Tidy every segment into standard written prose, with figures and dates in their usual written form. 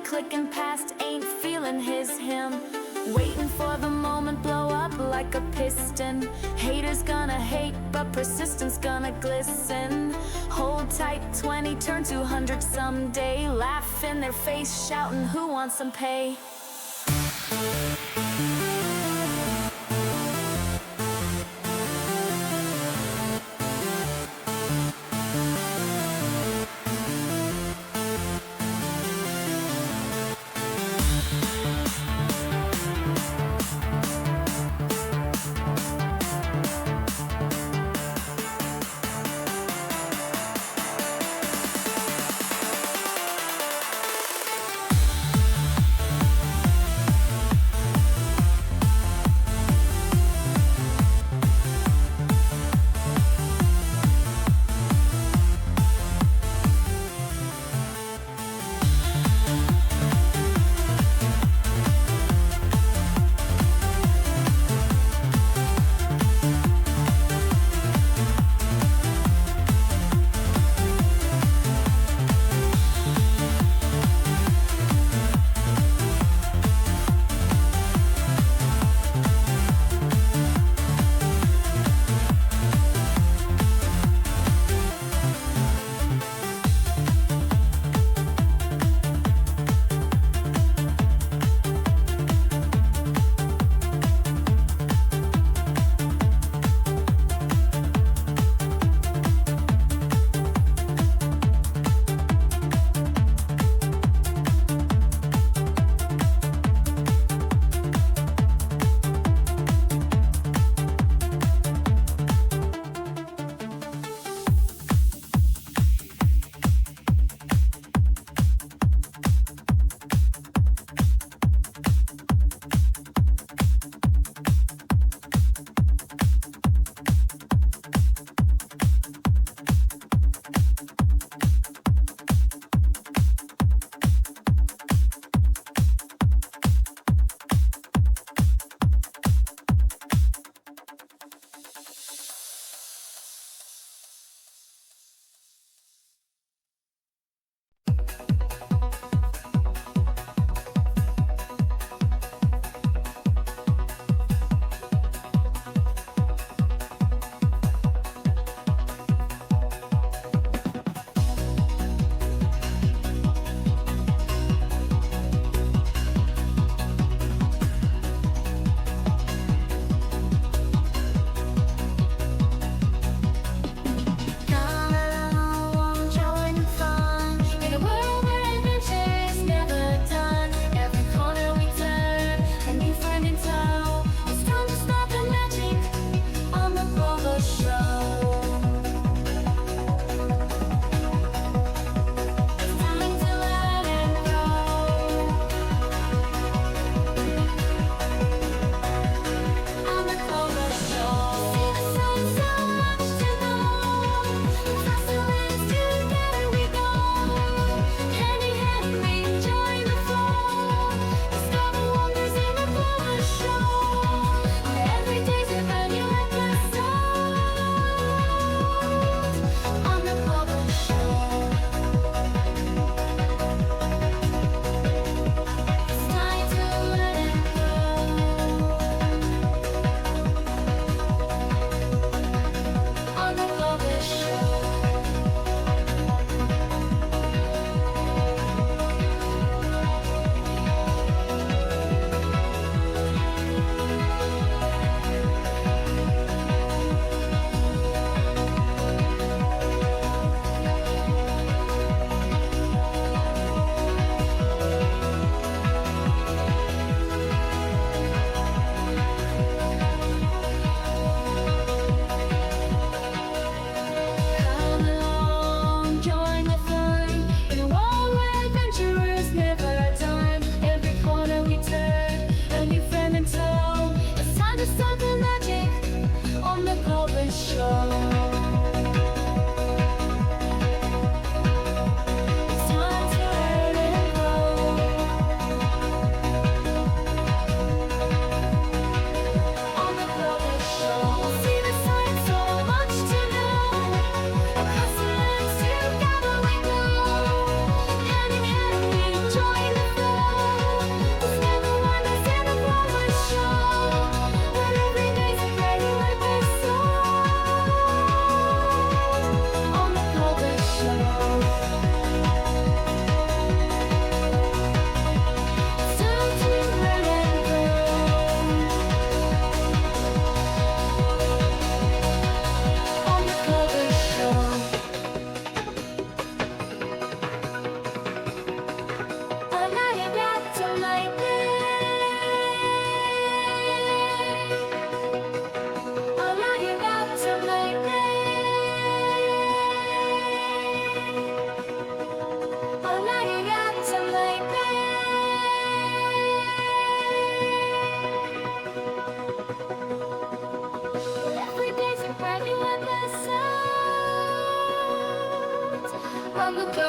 clicking past, ain't feeling his hymn. Waiting for the moment, blow up like a piston. Haters gonna hate, but persistence gonna glisten. Hold tight, 20 turn 200 someday. Laugh in their face, shouting, who wants some pay?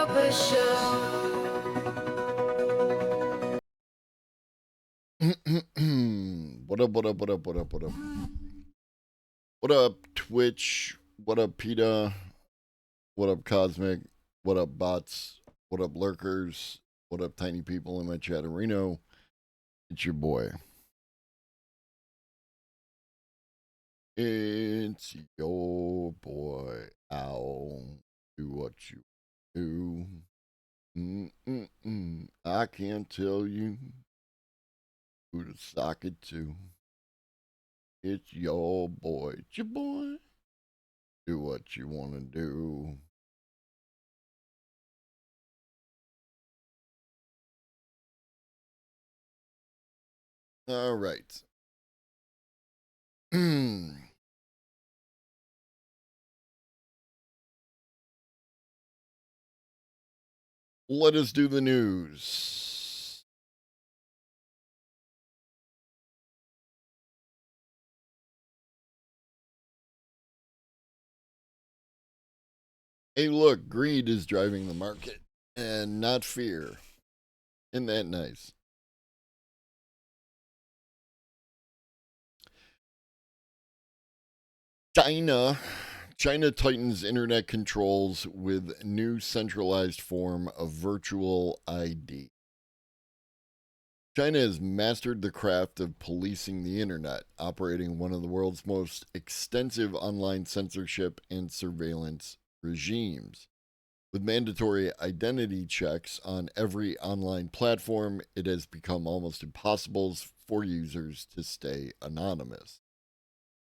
Cooper Show. What up, what up, what up, what up, what up? What up, Twitch? What up, PETA? What up, Cosmic? What up, bots? What up, lurkers? What up, tiny people in my chatterino? It's your boy. It's your boy. Ow. Do what you do. I can't tell you who to sock it to. It's your boy. It's your boy. Do what you want to do. All right. Let us do the news. Hey, look, greed is driving the market and not fear. Isn't that nice? China tightens internet controls with new centralized form of virtual ID. China has mastered the craft of policing the internet, operating one of the world's most extensive online censorship and surveillance regimes. With mandatory identity checks on every online platform, it has become almost impossible for users to stay anonymous.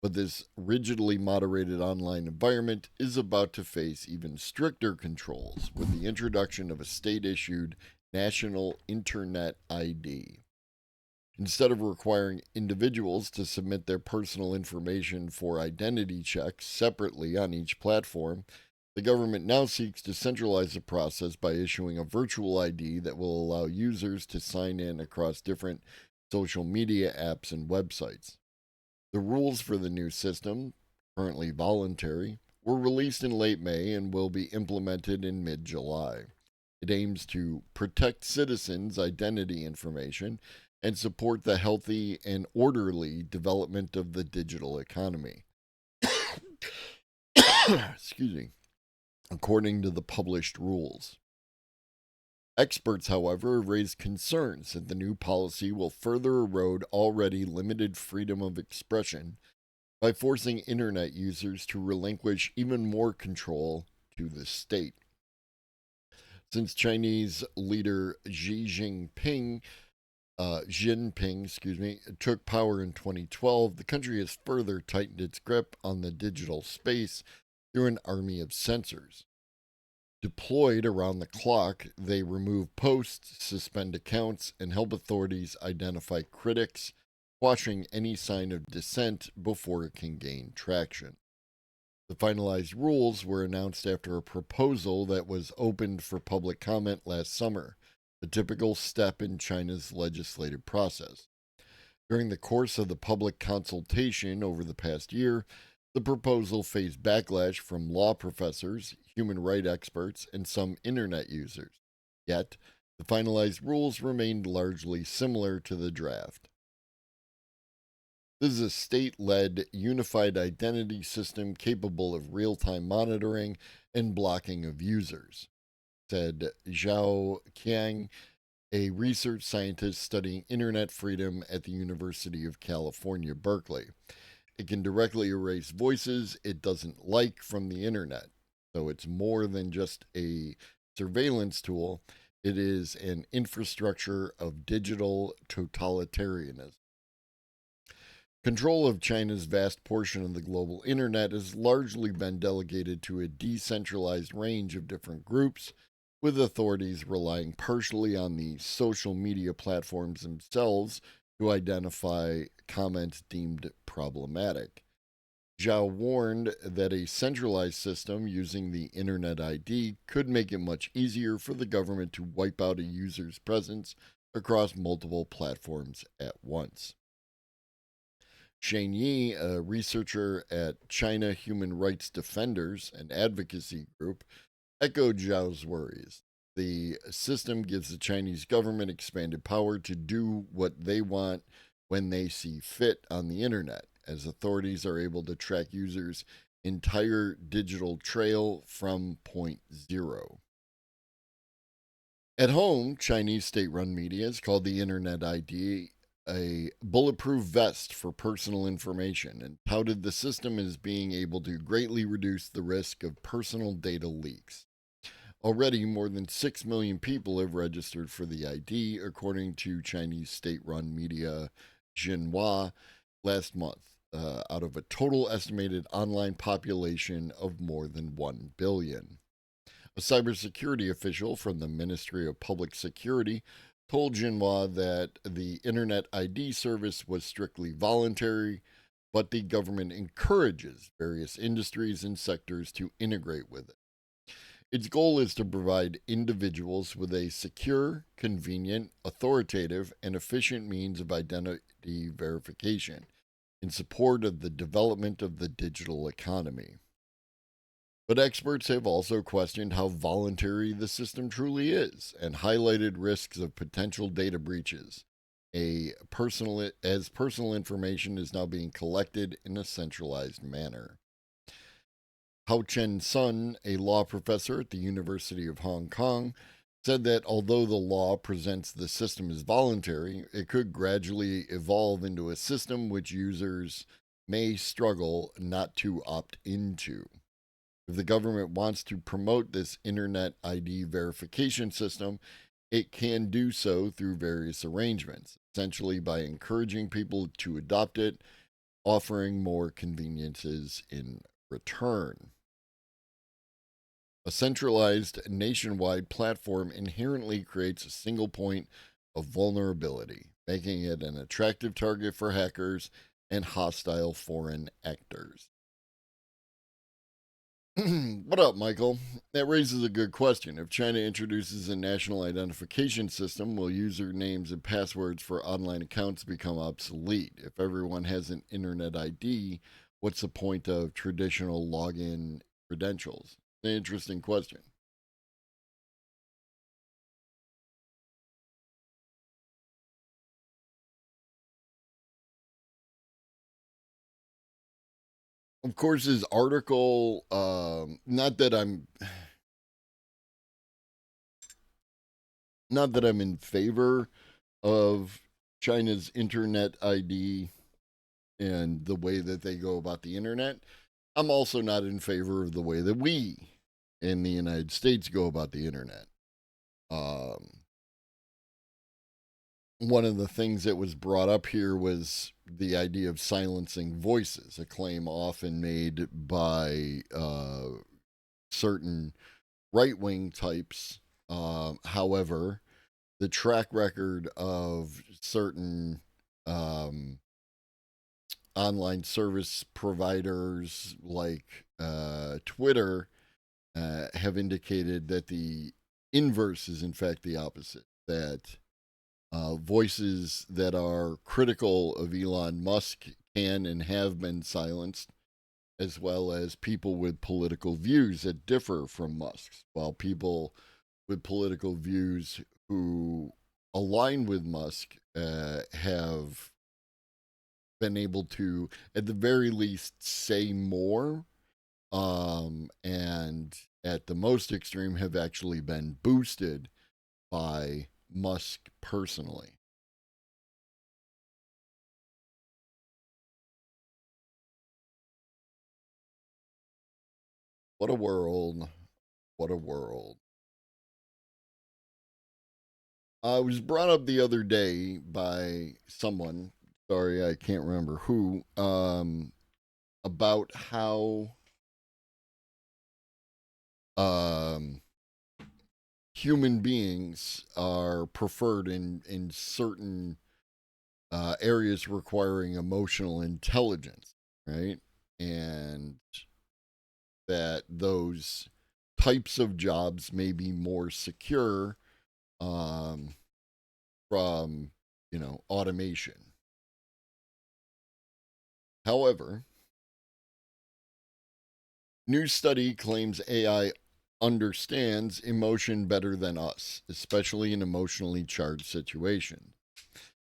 But this rigidly moderated online environment is about to face even stricter controls with the introduction of a state issued National Internet ID. Instead of requiring individuals to submit their personal information for identity checks separately on each platform, the government now seeks to centralize the process by issuing a virtual ID that will allow users to sign in across different social media apps and websites. The rules for the new system, currently voluntary, were released in late May and will be implemented in mid July. It aims to protect citizens' identity information and support the healthy and orderly development of the digital economy. Excuse me. According to the published rules. Experts, however, have raised concerns that the new policy will further erode already limited freedom of expression by forcing internet users to relinquish even more control to the state. Since Chinese leader Jinping, took power in 2012, the country has further tightened its grip on the digital space through an army of censors. Deployed around the clock, they remove posts, suspend accounts, and help authorities identify critics, quashing any sign of dissent before it can gain traction. The finalized rules were announced after a proposal that was opened for public comment last summer, a typical step in China's legislative process. During the course of the public consultation over the past year, the proposal faced backlash from law professors, human rights experts, and some internet users. Yet, the finalized rules remained largely similar to the draft. This is a state led unified identity system capable of real time monitoring and blocking of users, said Zhao Qiang, a research scientist studying internet freedom at the University of California, Berkeley. It can directly erase voices it doesn't like from the internet. So it's more than just a surveillance tool, it is an infrastructure of digital totalitarianism. Control of China's vast portion of the global internet has largely been delegated to a decentralized range of different groups, with authorities relying partially on the social media platforms themselves to identify comments deemed problematic. Zhao warned that a centralized system using the Internet ID could make it much easier for the government to wipe out a user's presence across multiple platforms at once. Shane Yi, a researcher at China Human Rights Defenders, an advocacy group, echoed Zhao's worries. The system gives the Chinese government expanded power to do what they want when they see fit on the internet, as authorities are able to track users' entire digital trail from point zero. At home, Chinese state run media has called the Internet ID a bulletproof vest for personal information and touted the system as being able to greatly reduce the risk of personal data leaks. Already, more than 6 million people have registered for the ID, according to Chinese state run media Xinhua last month, out of a total estimated online population of more than 1 billion. A cybersecurity official from the Ministry of Public Security told Xinhua that the Internet ID service was strictly voluntary, but the government encourages various industries and sectors to integrate with it. Its goal is to provide individuals with a secure, convenient, authoritative, and efficient means of identity verification in support of the development of the digital economy. But experts have also questioned how voluntary the system truly is and highlighted risks of potential data breaches. As personal information is now being collected in a centralized manner. Hao Chen Sun, a law professor at the University of Hong Kong, said that although the law presents the system as voluntary, it could gradually evolve into a system which users may struggle not to opt into. If the government wants to promote this Internet ID verification system, it can do so through various arrangements, essentially by encouraging people to adopt it, offering more conveniences in return. A centralized nationwide platform inherently creates a single point of vulnerability, making it an attractive target for hackers and hostile foreign actors. What up, Michael? That raises a good question. If China introduces a national identification system, will usernames and passwords for online accounts become obsolete? If everyone has an internet ID, what's the point of traditional login credentials? An interesting question. Of course, his article, not that I'm in favor of China's internet ID and the way that they go about the internet. I'm also not in favor of the way that we in the United States go about the internet. One of the things that was brought up here was the idea of silencing voices, a claim often made by certain right wing types. However, the track record of certain online service providers like Twitter have indicated that the inverse is, in fact, the opposite. That voices that are critical of Elon Musk can and have been silenced, as well as people with political views that differ from Musk's, while people with political views who align with Musk have been able to, at the very least, say more, and at the most extreme, have actually been boosted by Musk personally. What a world. What a world. I was brought up the other day by someone, sorry, I can't remember who, about how human beings are preferred in certain areas requiring emotional intelligence, right? And that those types of jobs may be more secure from, automation. However, new study claims AI understands emotion better than us, especially in emotionally charged situations.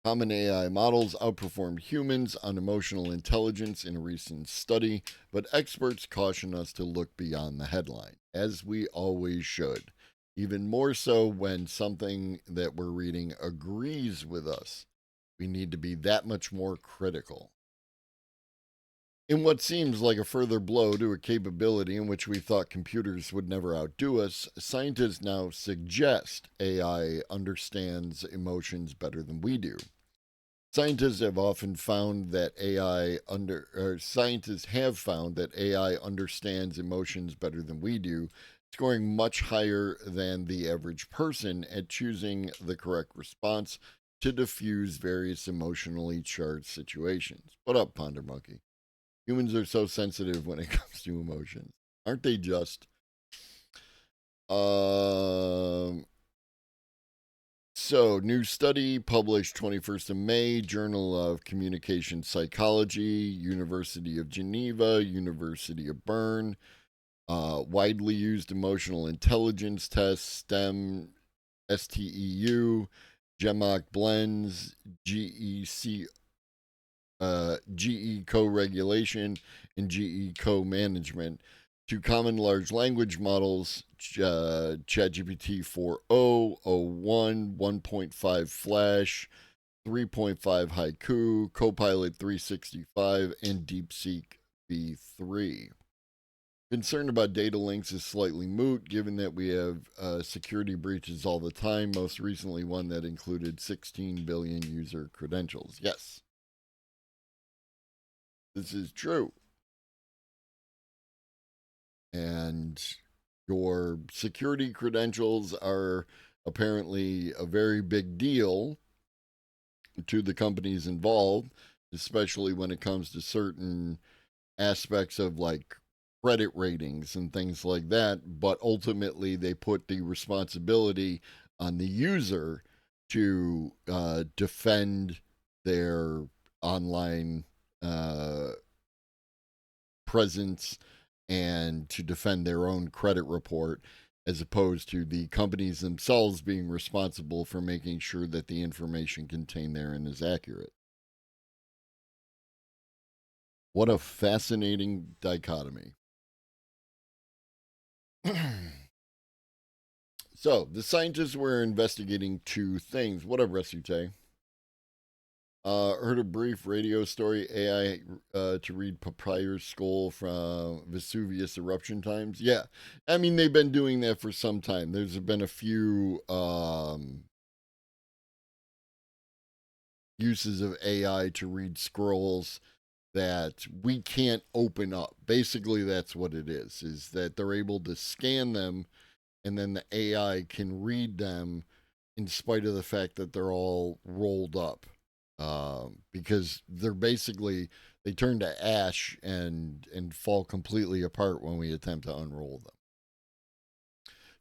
Common AI models outperformed humans on emotional intelligence in a recent study, but experts caution us to look beyond the headline, as we always should, even more so when something that we're reading agrees with us. We need to be that much more critical. In what seems like a further blow to a capability in which we thought computers would never outdo us, scientists now suggest AI understands emotions better than we do. Scientists have found that AI understands emotions better than we do, scoring much higher than the average person at choosing the correct response to diffuse various emotionally charged situations. What up, Ponder Monkey? Humans are so sensitive when it comes to emotions. Aren't they just? So, new study published 21st of May, Journal of Communication Psychology, University of Geneva, University of Bern. Widely used emotional intelligence tests, STEM, STEU, GEMOC blends, GE co-regulation, and GE co-management. To common large language models, ChatGPT 4.0, 01, 1.5 Flash, 3.5 Haiku, Copilot 365, and DeepSeek v3. Concern about data links is slightly moot, given that we have security breaches all the time, most recently one that included 16 billion user credentials. Yes, this is true. And your security credentials are apparently a very big deal to the companies involved, especially when it comes to certain aspects of like credit ratings and things like that. But ultimately, they put the responsibility on the user to defend their online presence and to defend their own credit report, as opposed to the companies themselves being responsible for making sure that the information contained therein is accurate. What a fascinating dichotomy. So, the scientists were investigating two things. What up, Resute? Heard a brief radio story AI to read Papyrus Skull from Vesuvius eruption times. Yeah, I mean they've been doing that for some time. There's been a few uses of AI to read scrolls that we can't open up. Basically, that's what it is that they're able to scan them, and then the AI can read them in spite of the fact that they're all rolled up. Because they're basically they turn to ash and fall completely apart when we attempt to unroll them.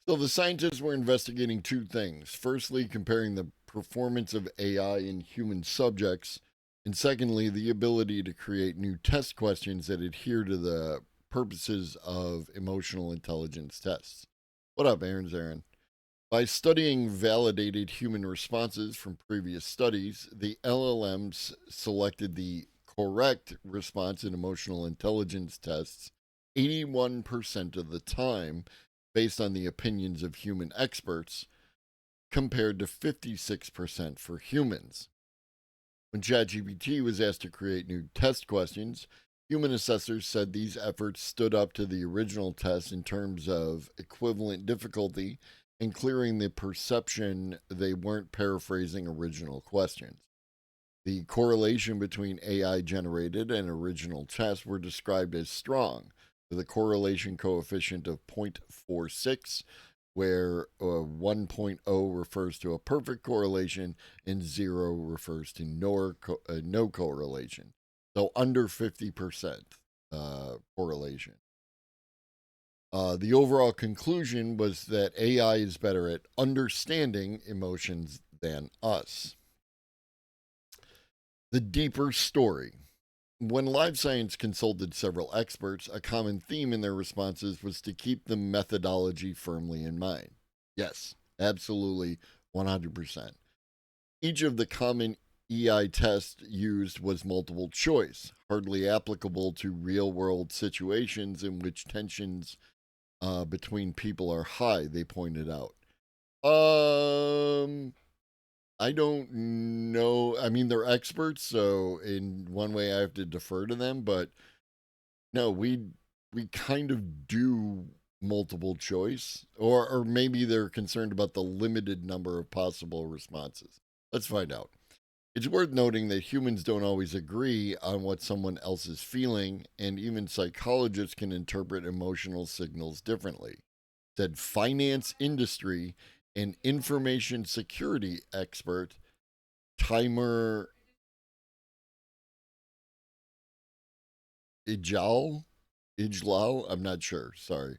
So the scientists were investigating two things. Firstly, comparing the performance of AI in human subjects, and secondly, the ability to create new test questions that adhere to the purposes of emotional intelligence tests. What up, Aaron? By studying validated human responses from previous studies, the LLMs selected the correct response in emotional intelligence tests 81% of the time based on the opinions of human experts, compared to 56% for humans. When ChatGPT was asked to create new test questions, human assessors said these efforts stood up to the original test in terms of equivalent difficulty and clearing the perception they weren't paraphrasing original questions. The correlation between AI generated and original tests were described as strong, with a correlation coefficient of 0.46, where 1.0 refers to a perfect correlation and 0 refers to no correlation. So under 50% correlation. The overall conclusion was that AI is better at understanding emotions than us. The deeper story. When Live Science consulted several experts, a common theme in their responses was to keep the methodology firmly in mind. Yes, absolutely, 100%. Each of the common EI tests used was multiple choice, hardly applicable to real world situations in which tensions between people are high, they pointed out. I don't know. I mean, they're experts, so in one way I have to defer to them, but no, we kind of do multiple choice, or maybe they're concerned about the limited number of possible responses. Let's find out. It's worth noting that humans don't always agree on what someone else is feeling, and even psychologists can interpret emotional signals differently. Said finance industry and information security expert Timer Ijlal, I'm not sure. Sorry.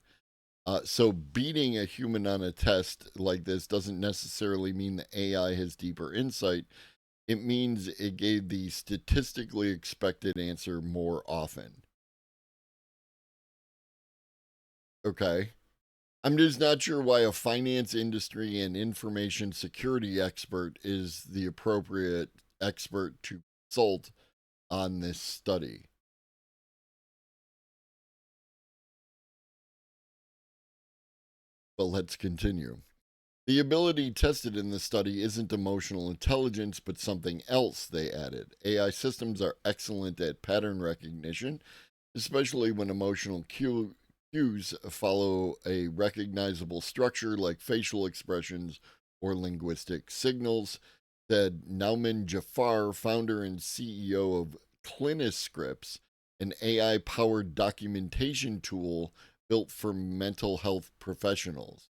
So beating a human on a test like this doesn't necessarily mean the AI has deeper insight. It means it gave the statistically expected answer more often. Okay. I'm just not sure why a finance industry and information security expert is the appropriate expert to consult on this study. But let's continue. The ability tested in the study isn't emotional intelligence, but something else, they added. AI systems are excellent at pattern recognition, especially when emotional cues follow a recognizable structure like facial expressions or linguistic signals, said Nauman Jafar, founder and CEO of Cliniscripts, an AI powered documentation tool built for mental health professionals.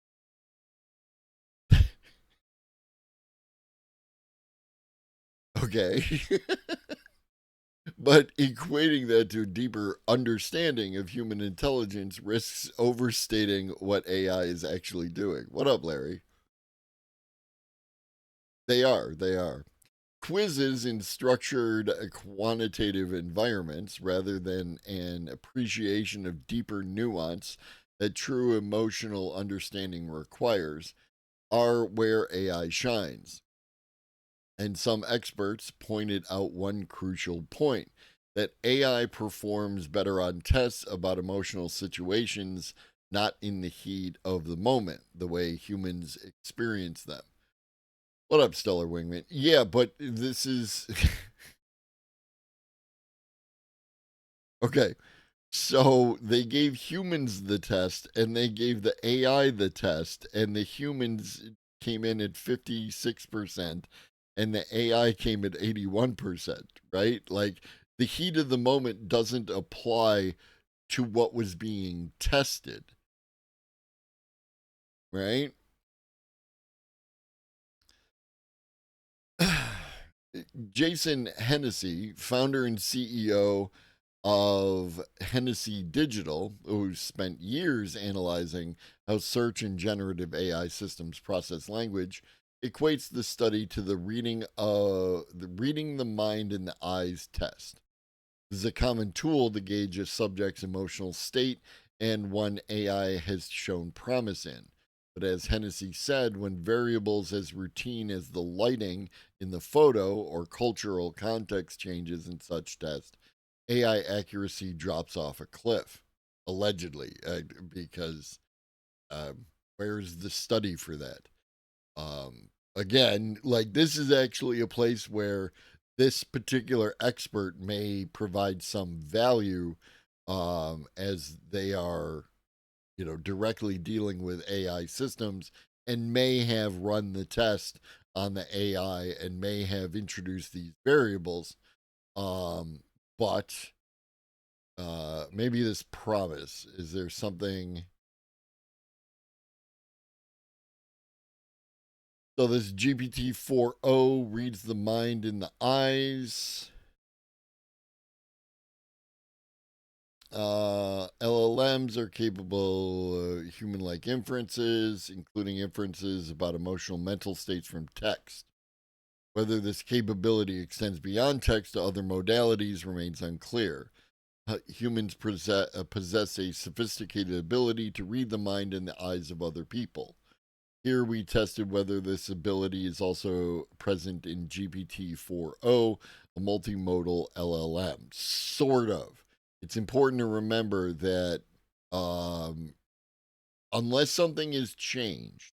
Okay. But equating that to a deeper understanding of human intelligence risks overstating what AI is actually doing. What up, Larry? They are. They are. Quizzes in structured quantitative environments rather than an appreciation of deeper nuance that true emotional understanding requires are where AI shines. And some experts pointed out one crucial point that AI performs better on tests about emotional situations, not in the heat of the moment, the way humans experience them. What up, Stellar Wingman? Yeah, but this is. Okay. So they gave humans the test and they gave the AI the test, and the humans came in at 56% and the AI came at 81%, right? Like the heat of the moment doesn't apply to what was being tested, right? Jason Hennessy, founder and CEO of Hennessy Digital, who spent years analyzing how search and generative AI systems process language, equates the study to the reading the mind in the eyes test. This is a common tool to gauge a subject's emotional state and one AI has shown promise in. But as Hennessy said, when variables as routine as the lighting in the photo or cultural context changes in such tests, AI accuracy drops off a cliff, allegedly, because where's the study for that? Again, like this is actually a place where this particular expert may provide some value as they are, directly dealing with AI systems and may have run the test on the AI and may have introduced these variables. But maybe this promise, is there something? So this GPT 4o reads the mind in the eyes. LLMs are capable of human-like inferences, including inferences about emotional mental states from text. Whether this capability extends beyond text to other modalities remains unclear. Humans possess a sophisticated ability to read the mind and the eyes of other people. Here we tested whether this ability is also present in GPT 4o, a multimodal LLM. Sort of. It's important to remember that unless something is changed,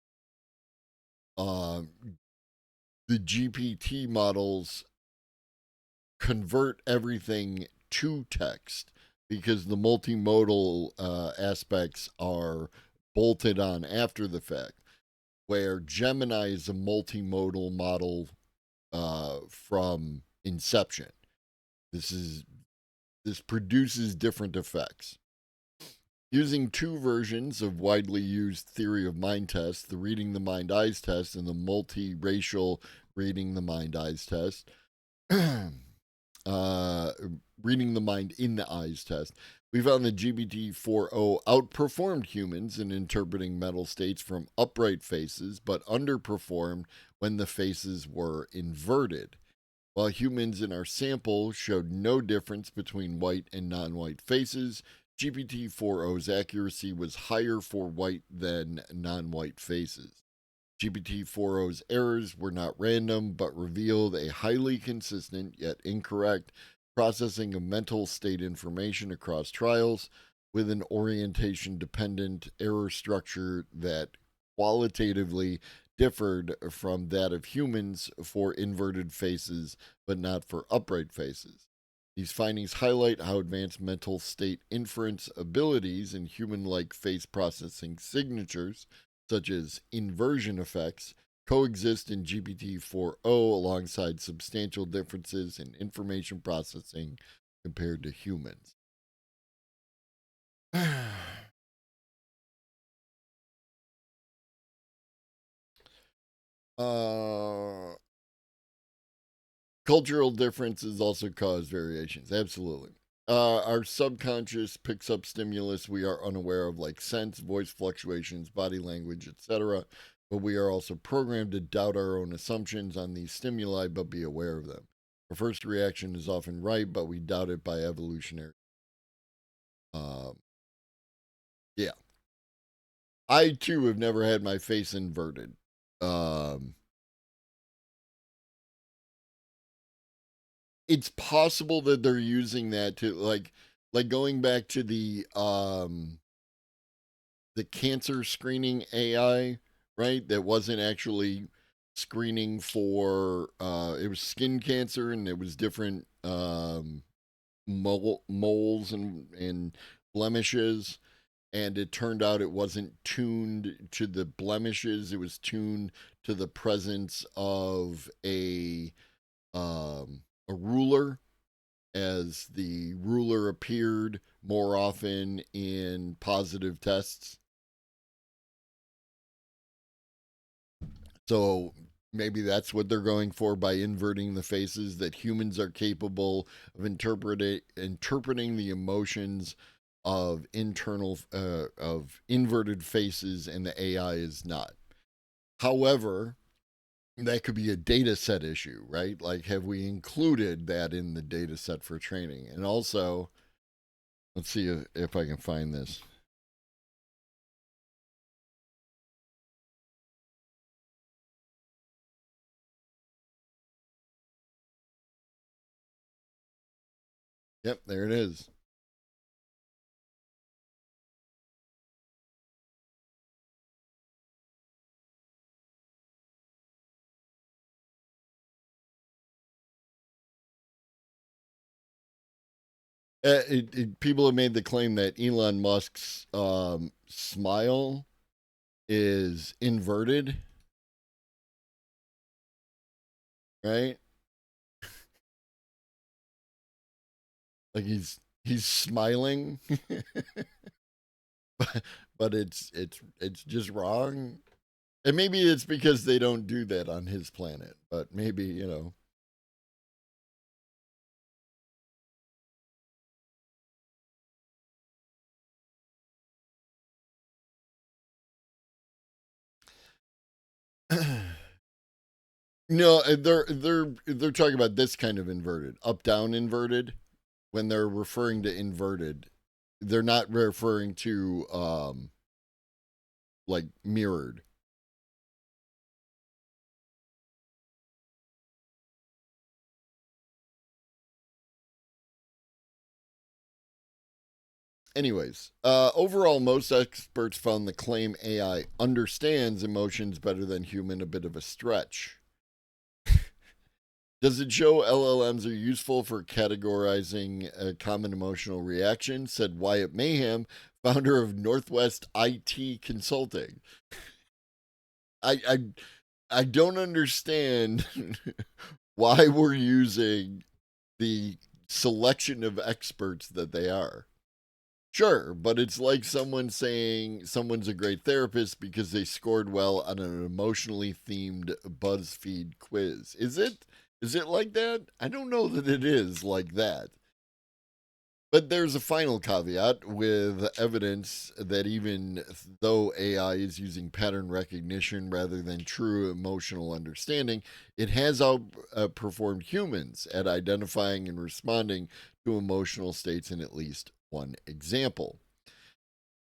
the GPT models convert everything to text because the multimodal aspects are bolted on after the fact. Where Gemini is a multimodal model from inception. This produces different effects. Using two versions of widely used theory of mind tests, the reading the mind eyes test and the multiracial reading the mind eyes test, reading the mind in the eyes test, we found that GPT 4o outperformed humans in interpreting mental states from upright faces, but underperformed when the faces were inverted. While humans in our sample showed no difference between white and non white faces, GPT 4o's accuracy was higher for white than non white faces. GPT 4o's errors were not random, but revealed a highly consistent yet incorrect processing of mental state information across trials with an orientation dependent error structure that qualitatively differed from that of humans for inverted faces, but not for upright faces. These findings highlight how advanced mental state inference abilities and human like face processing signatures, such as inversion effects, coexist in GPT 4o alongside substantial differences in information processing compared to humans. Cultural differences also cause variations. Absolutely. Our subconscious picks up stimulus we are unaware of, like sense, voice fluctuations, body language, etc. But we are also programmed to doubt our own assumptions on these stimuli, but be aware of them. Our first reaction is often right, but we doubt it by evolutionary. Yeah. I too have never had my face inverted. It's possible that they're using that to like going back to the cancer screening AI, right? That wasn't actually screening for it was skin cancer and it was different moles and blemishes, and it turned out it wasn't tuned to the blemishes, it was tuned to the presence of a ruler, as the ruler appeared more often in positive tests. So maybe that's what they're going for by inverting the faces, that humans are capable of interpreting the emotions of inverted faces and the AI is not. However, that could be a data set issue, right? Like, have we included that in the data set for training? And also, let's see if I can find this. Yep, there it is. People have made the claim that Elon Musk's smile is inverted, right? Like he's smiling, but it's just wrong. And maybe it's because they don't do that on his planet, but maybe, No, they're talking about this kind of inverted, up down inverted. When they're referring to inverted, they're not referring to like mirrored. Anyways, overall, most experts found the claim AI understands emotions better than human a bit of a stretch. Does it show LLMs are useful for categorizing a common emotional reaction? Said Wyatt Mayhem, founder of Northwest IT Consulting. I I, I don't understand why we're using the selection of experts that they are. Sure, but it's like someone saying someone's a great therapist because they scored well on an emotionally themed BuzzFeed quiz. Is it? Is it like that? I don't know that it is like that. But there's a final caveat with evidence that even though AI is using pattern recognition rather than true emotional understanding, it has outperformed humans at identifying and responding to emotional states in at least one example.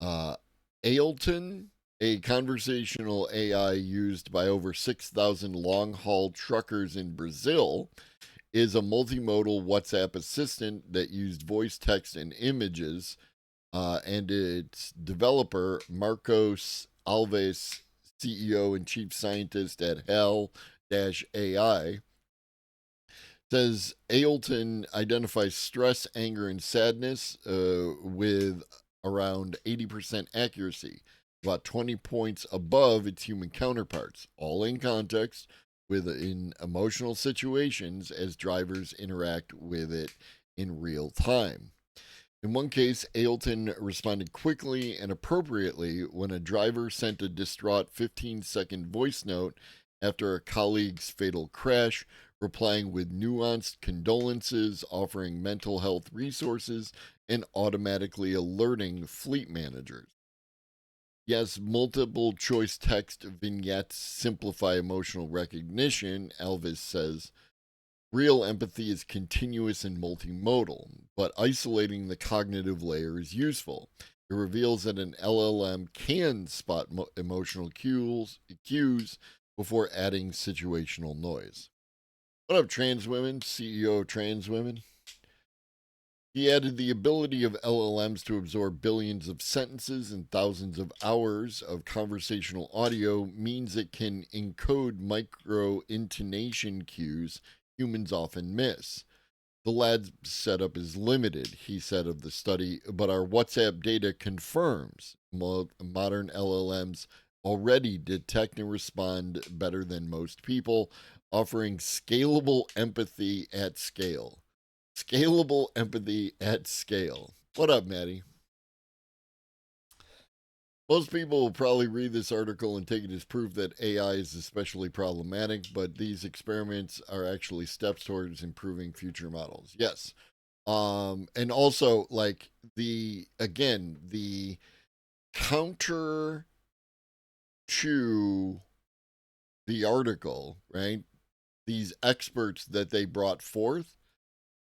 Uh, Ailton, a conversational AI used by over 6,000 long haul truckers in Brazil, is a multimodal WhatsApp assistant that used voice, text, and images. And its developer, Marcos Alves, CEO and chief scientist at Hell AI, says Ailton identifies stress, anger, and sadness with around 80% accuracy, about 20 points above its human counterparts, all in context within emotional situations as drivers interact with it in real time. In one case, Ailton responded quickly and appropriately when a driver sent a distraught 15-second voice note after a colleague's fatal crash, replying with nuanced condolences, offering mental health resources, and automatically alerting fleet managers. Yes, multiple choice text vignettes simplify emotional recognition, Alves says. Real empathy is continuous and multimodal, but isolating the cognitive layer is useful. It reveals that an LLM can spot emotional cues before adding situational noise. What up, trans women? CEO of Trans Women. He added the ability of LLMs to absorb billions of sentences and thousands of hours of conversational audio means it can encode micro intonation cues humans often miss. The lab setup is limited, he said of the study, but our WhatsApp data confirms modern LLMs already detect and respond better than most people, offering scalable empathy at scale. Scalable empathy at scale. What up, Maddie? Most people will probably read this article and take it as proof that AI is especially problematic, but these experiments are actually steps towards improving future models. Yes. And also like the counter to the article, right? These experts that they brought forth,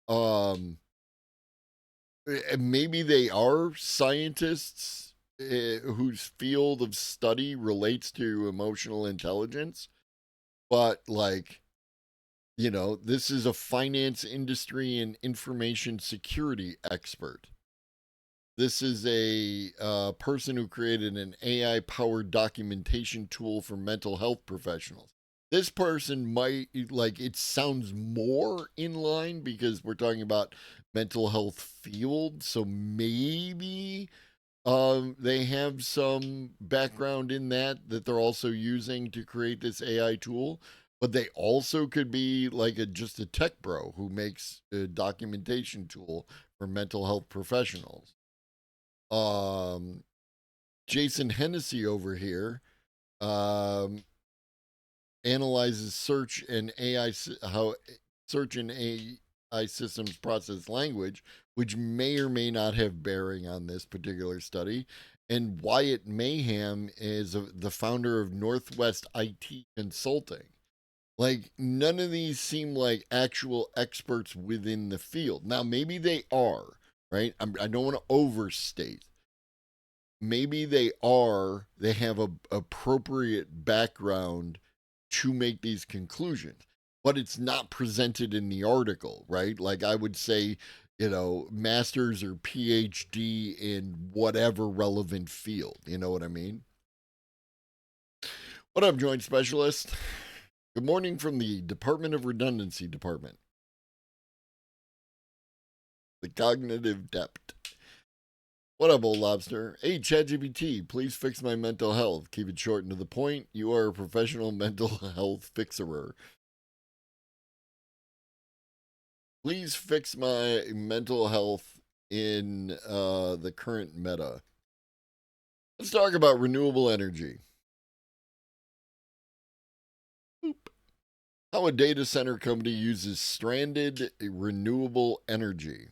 um maybe they are scientists whose field of study relates to emotional intelligence, but like, this is a finance industry and information security expert. This is a person who created an AI powered documentation tool for mental health professionals. This person might, like, it sounds more in line because we're talking about mental health field. So maybe they have some background in that they're also using to create this AI tool. But they also could be like just a tech bro who makes a documentation tool for mental health professionals. um, Jason Hennessy over here um, analyzes search and AI how search and AI systems process language, which may or may not have bearing on this particular study. And Wyatt Mayhem is the founder of Northwest IT Consulting. Like, none of these seem like actual experts within the field. Now, maybe they are, right? I don't want to overstate. Maybe they are, they have a appropriate background to make these conclusions, but it's not presented in the article, right? Like, I would say, master's or PhD in whatever relevant field. You know what I mean? What up, Joint Specialist? Good morning from the Department of Redundancy Department. The cognitive depth. What up, old lobster? Hey, ChatGPT, please fix my mental health. Keep it short and to the point. You are a professional mental health fixerer. Please fix my mental health in the current meta. Let's talk about renewable energy. How a data center company uses stranded renewable energy.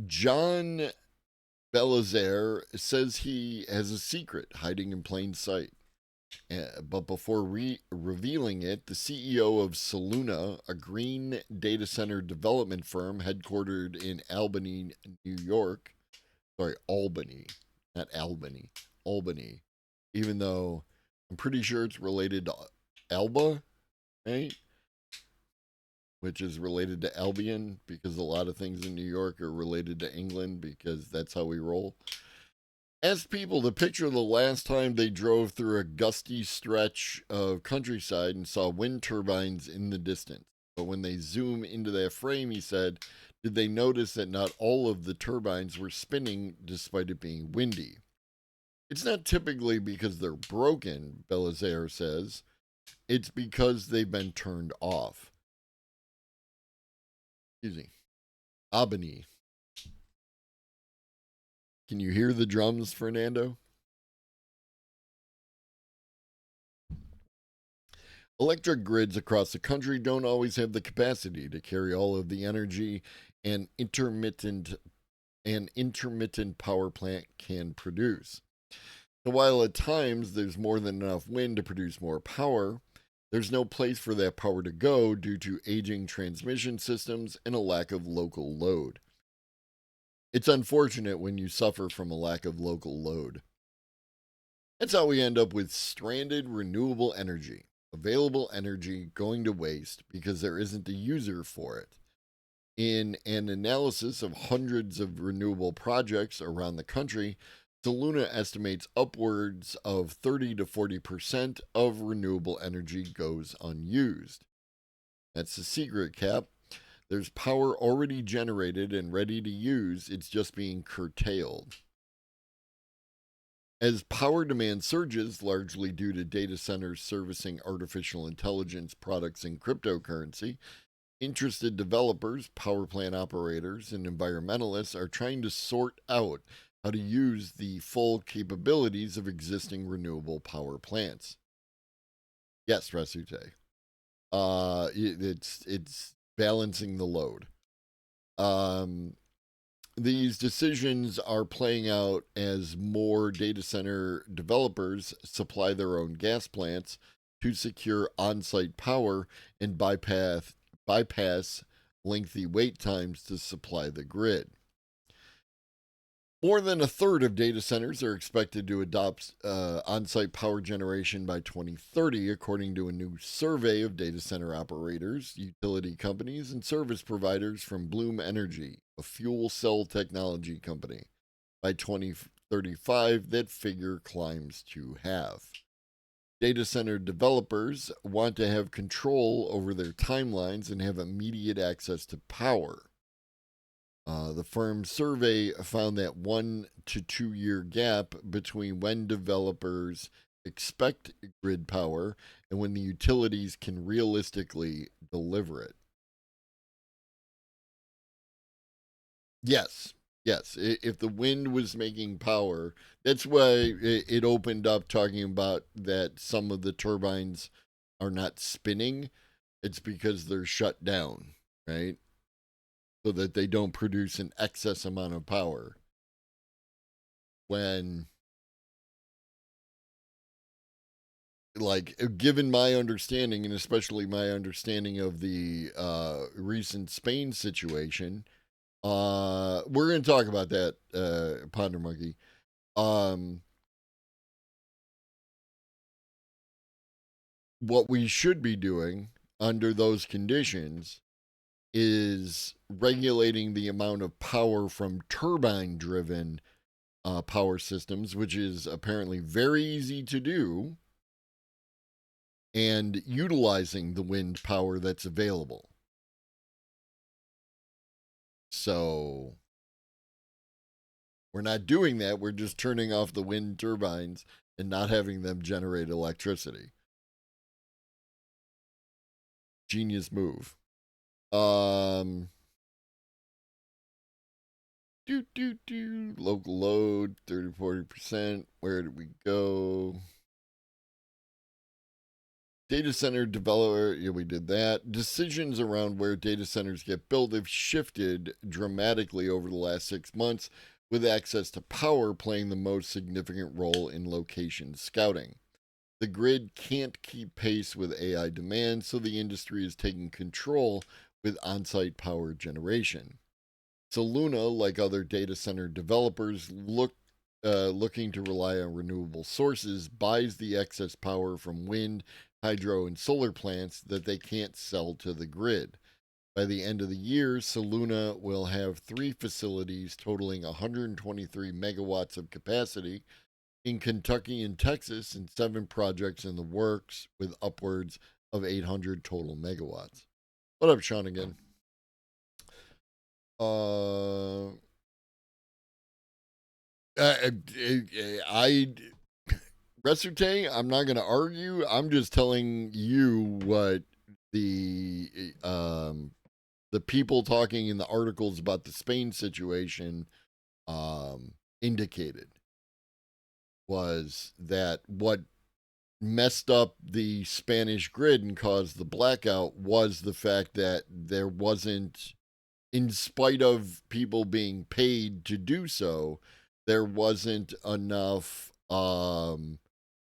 John Belizaire says he has a secret hiding in plain sight. But before revealing it, the CEO of Soluna, a green data center development firm headquartered in Albany, New York, Albany, not Albany, Albany, even though I'm pretty sure it's related to Alba, right? Which is related to Albion, because a lot of things in New York are related to England, because that's how we roll. Asked people to picture the last time they drove through a gusty stretch of countryside and saw wind turbines in the distance. But when they zoom into that frame, he said, did they notice that not all of the turbines were spinning despite it being windy? It's not typically because they're broken, Belizaire says. It's because they've been turned off. Excuse me. Albany. Can you hear the drums, Fernando? Electric grids across the country don't always have the capacity to carry all of the energy an intermittent power plant can produce. So while at times there's more than enough wind to produce more power, there's no place for that power to go due to aging transmission systems and a lack of local load. It's unfortunate when you suffer from a lack of local load. That's how we end up with stranded renewable energy, available energy going to waste because there isn't a user for it. In an analysis of hundreds of renewable projects around the country, Soluna estimates upwards of 30 to 40% of renewable energy goes unused. That's the secret, Cap. There's power already generated and ready to use, it's just being curtailed. As power demand surges, largely due to data centers servicing artificial intelligence products and cryptocurrency, interested developers, power plant operators, and environmentalists are trying to sort out how to use the full capabilities of existing renewable power plants. Yes, Rasute. It's balancing the load. These decisions are playing out as more data center developers supply their own gas plants to secure on-site power and bypass lengthy wait times to supply the grid. More than a third of data centers are expected to adopt on-site power generation by 2030, according to a new survey of data center operators, utility companies, and service providers from Bloom Energy, a fuel cell technology company. By 2035, that figure climbs to half. Data center developers want to have control over their timelines and have immediate access to power. The firm's survey found that 1 to 2 year gap between when developers expect grid power and when the utilities can realistically deliver it. Yes, yes. If the wind was making power, that's why it opened up talking about that some of the turbines are not spinning. It's because they're shut down, right? So that they don't produce an excess amount of power when like, given my understanding, and especially my understanding of the recent Spain situation, we're going to talk about that, Ponder Monkey. What we should be doing under those conditions is regulating the amount of power from turbine driven power systems, which is apparently very easy to do, and utilizing the wind power that's available. So we're not doing that. We're just turning off the wind turbines and not having them generate electricity. Genius move. Local load 30-40%. Where did we go? Data center developer, yeah, we did that. Decisions around where data centers get built have shifted dramatically over the last 6 months, with access to power playing the most significant role in location scouting. The grid can't keep pace with AI demand, so the industry is taking control with on site power generation. Soluna, like other data center developers looking to rely on renewable sources, buys the excess power from wind, hydro, and solar plants that they can't sell to the grid. By the end of the year, Soluna will have 3 facilities totaling 123 megawatts of capacity in Kentucky and Texas, and 7 projects in the works with upwards of 800 total megawatts. What up, Sean, again? Reserte, I'm not going to argue. I'm just telling you what the people talking in the articles about the Spain situation indicated was that what messed up the Spanish grid and caused the blackout was the fact that there wasn't, in spite of people being paid to do so, there wasn't enough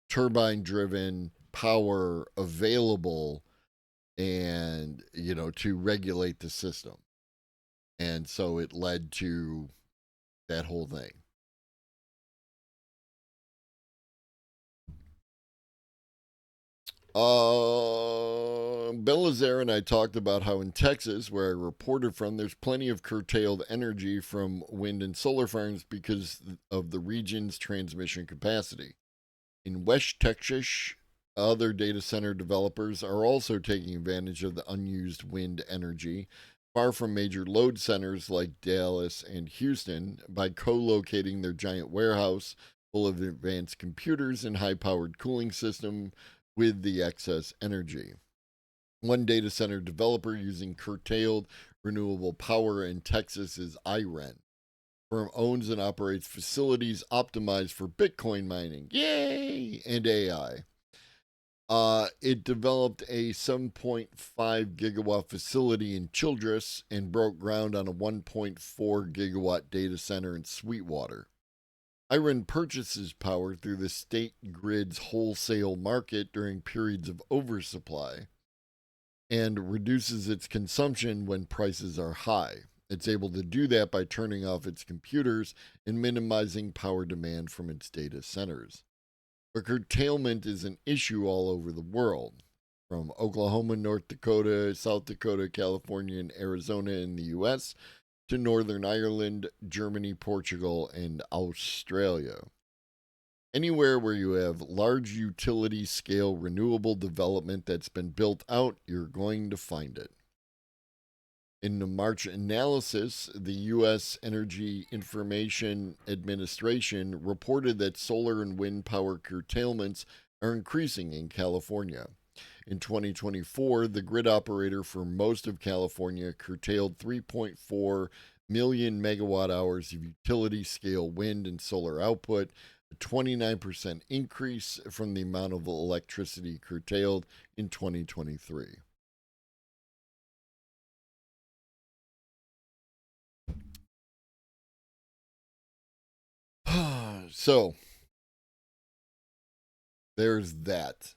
turbine driven power available, and to regulate the system. And so it led to that whole thing. Belizaire and I talked about how in Texas, where I reported from, there's plenty of curtailed energy from wind and solar farms because of the region's transmission capacity. In West Texas, other data center developers are also taking advantage of the unused wind energy far from major load centers like Dallas and Houston by co locating their giant warehouse full of advanced computers and high powered cooling system with the excess energy. One data center developer using curtailed renewable power in Texas is IREN. The firm owns and operates facilities optimized for Bitcoin mining, yay, and AI. It developed a 7.5 gigawatt facility in Childress and broke ground on a 1.4 gigawatt data center in Sweetwater. IREN purchases power through the state grid's wholesale market during periods of oversupply and reduces its consumption when prices are high. It's able to do that by turning off its computers and minimizing power demand from its data centers. But curtailment is an issue all over the world, from Oklahoma, North Dakota, South Dakota, California, and Arizona in the US to Northern Ireland, Germany, Portugal, and Australia. Anywhere where you have large utility scale renewable development that's been built out, you're going to find it. In the March analysis, the U.S. Energy Information Administration reported that solar and wind power curtailments are increasing in California. In 2024, the grid operator for most of California curtailed 3.4 million megawatt hours of utility scale wind and solar output, a 29% increase from the amount of electricity curtailed in 2023. So there's that.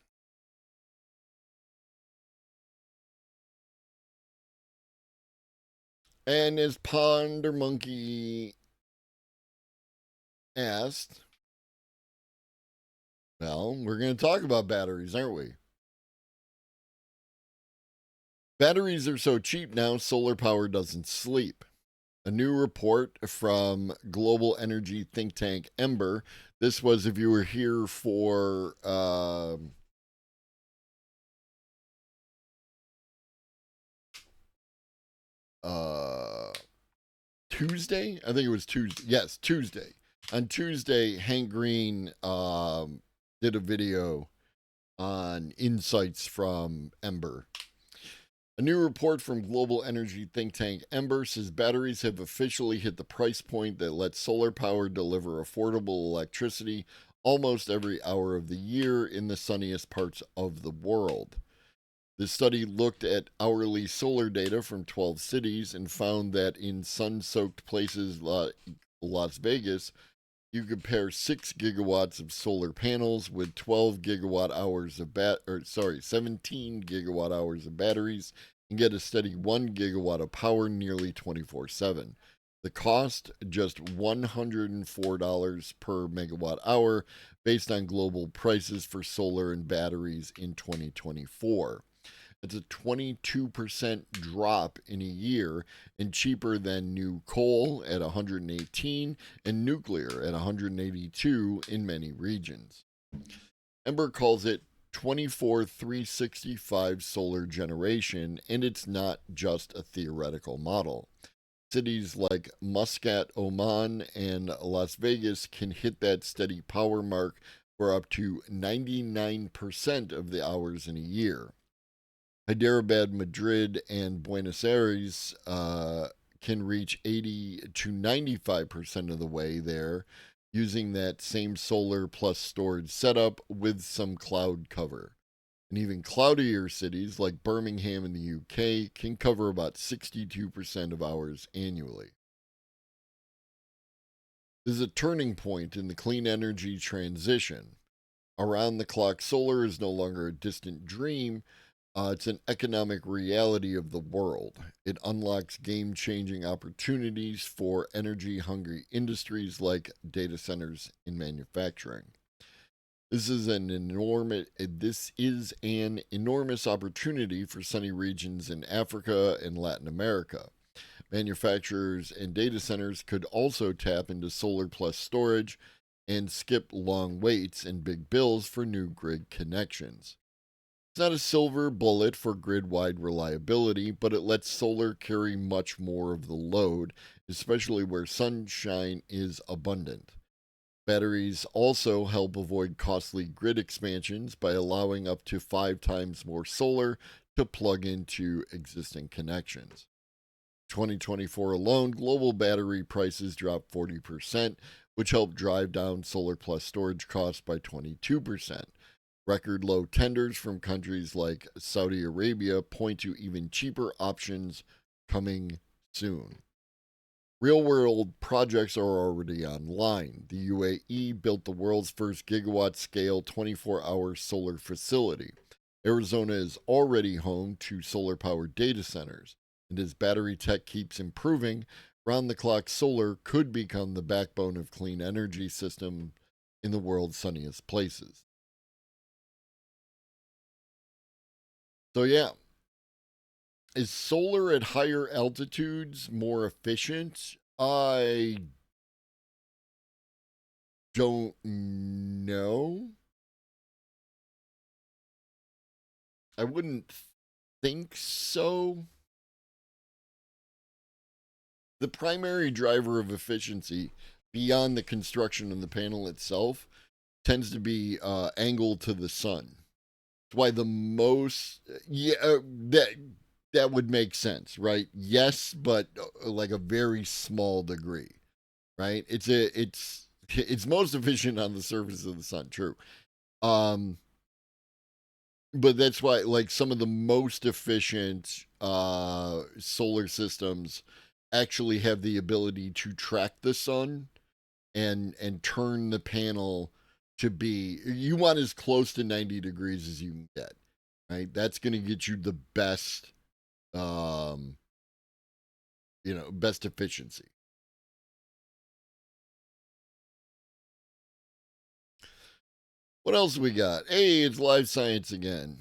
And as Ponder Monkey asked, well, we're going to talk about batteries, aren't we? Batteries are so cheap now, solar power doesn't sleep. A new report from global energy think tank Ember. This was if you were here for Tuesday. I think it was Tuesday. Yes, Tuesday. On Tuesday, Hank Green did a video on insights from Ember. A new report from global energy think tank Ember says batteries have officially hit the price point that lets solar power deliver affordable electricity almost every hour of the year in the sunniest parts of the world. The study looked at hourly solar data from 12 cities and found that in sun soaked places like Las Vegas, you could pair 6 gigawatts of solar panels with 12 gigawatt hours of 17 gigawatt hours of batteries and get a steady 1 gigawatt of power nearly 24/7. The cost just $104 per megawatt hour based on global prices for solar and batteries in 2024. It's a 22% drop in a year and cheaper than new coal at 118 and nuclear at 182 in many regions. Ember calls it 24/365 solar generation, and it's not just a theoretical model. Cities like Muscat, Oman, and Las Vegas can hit that steady power mark for up to 99% of the hours in a year. Hyderabad, Madrid, and Buenos Aires can reach 80 to 95% of the way there using that same solar plus storage setup with some cloud cover. And even cloudier cities like Birmingham in the UK can cover about 62% of hours annually. This is a turning point in the clean energy transition. Around the clock solar is no longer a distant dream. It's an economic reality of the world. It unlocks game changing opportunities for energy hungry industries like data centers and manufacturing. This is an enormous opportunity for sunny regions in Africa and Latin America. Manufacturers and data centers could also tap into solar plus storage and skip long waits and big bills for new grid connections. It's not a silver bullet for grid wide reliability, but it lets solar carry much more of the load, especially where sunshine is abundant. Batteries also help avoid costly grid expansions by allowing up to 5 times more solar to plug into existing connections. 2024 alone, global battery prices dropped 40%, which helped drive down solar plus storage costs by 22%. Record low tenders from countries like Saudi Arabia point to even cheaper options coming soon. Real world projects are already online. The UAE built the world's first gigawatt scale 24-hour solar facility. Arizona is already home to solar powered data centers. And as battery tech keeps improving, round the clock solar could become the backbone of clean energy system in the world's sunniest places. So yeah, is solar at higher altitudes more efficient? I don't know. I wouldn't think so. The primary driver of efficiency beyond the construction of the panel itself tends to be angle to the sun. That's why the most that would make sense, right? Yes, but like a very small degree, right? It's most efficient on the surface of the sun, true. Um, but that's why like some of the most efficient solar systems actually have the ability to track the sun and turn the panel to be, you want as close to 90 degrees as you can get, right? That's going to get you the best best efficiency. What else we got? Hey, it's live science again.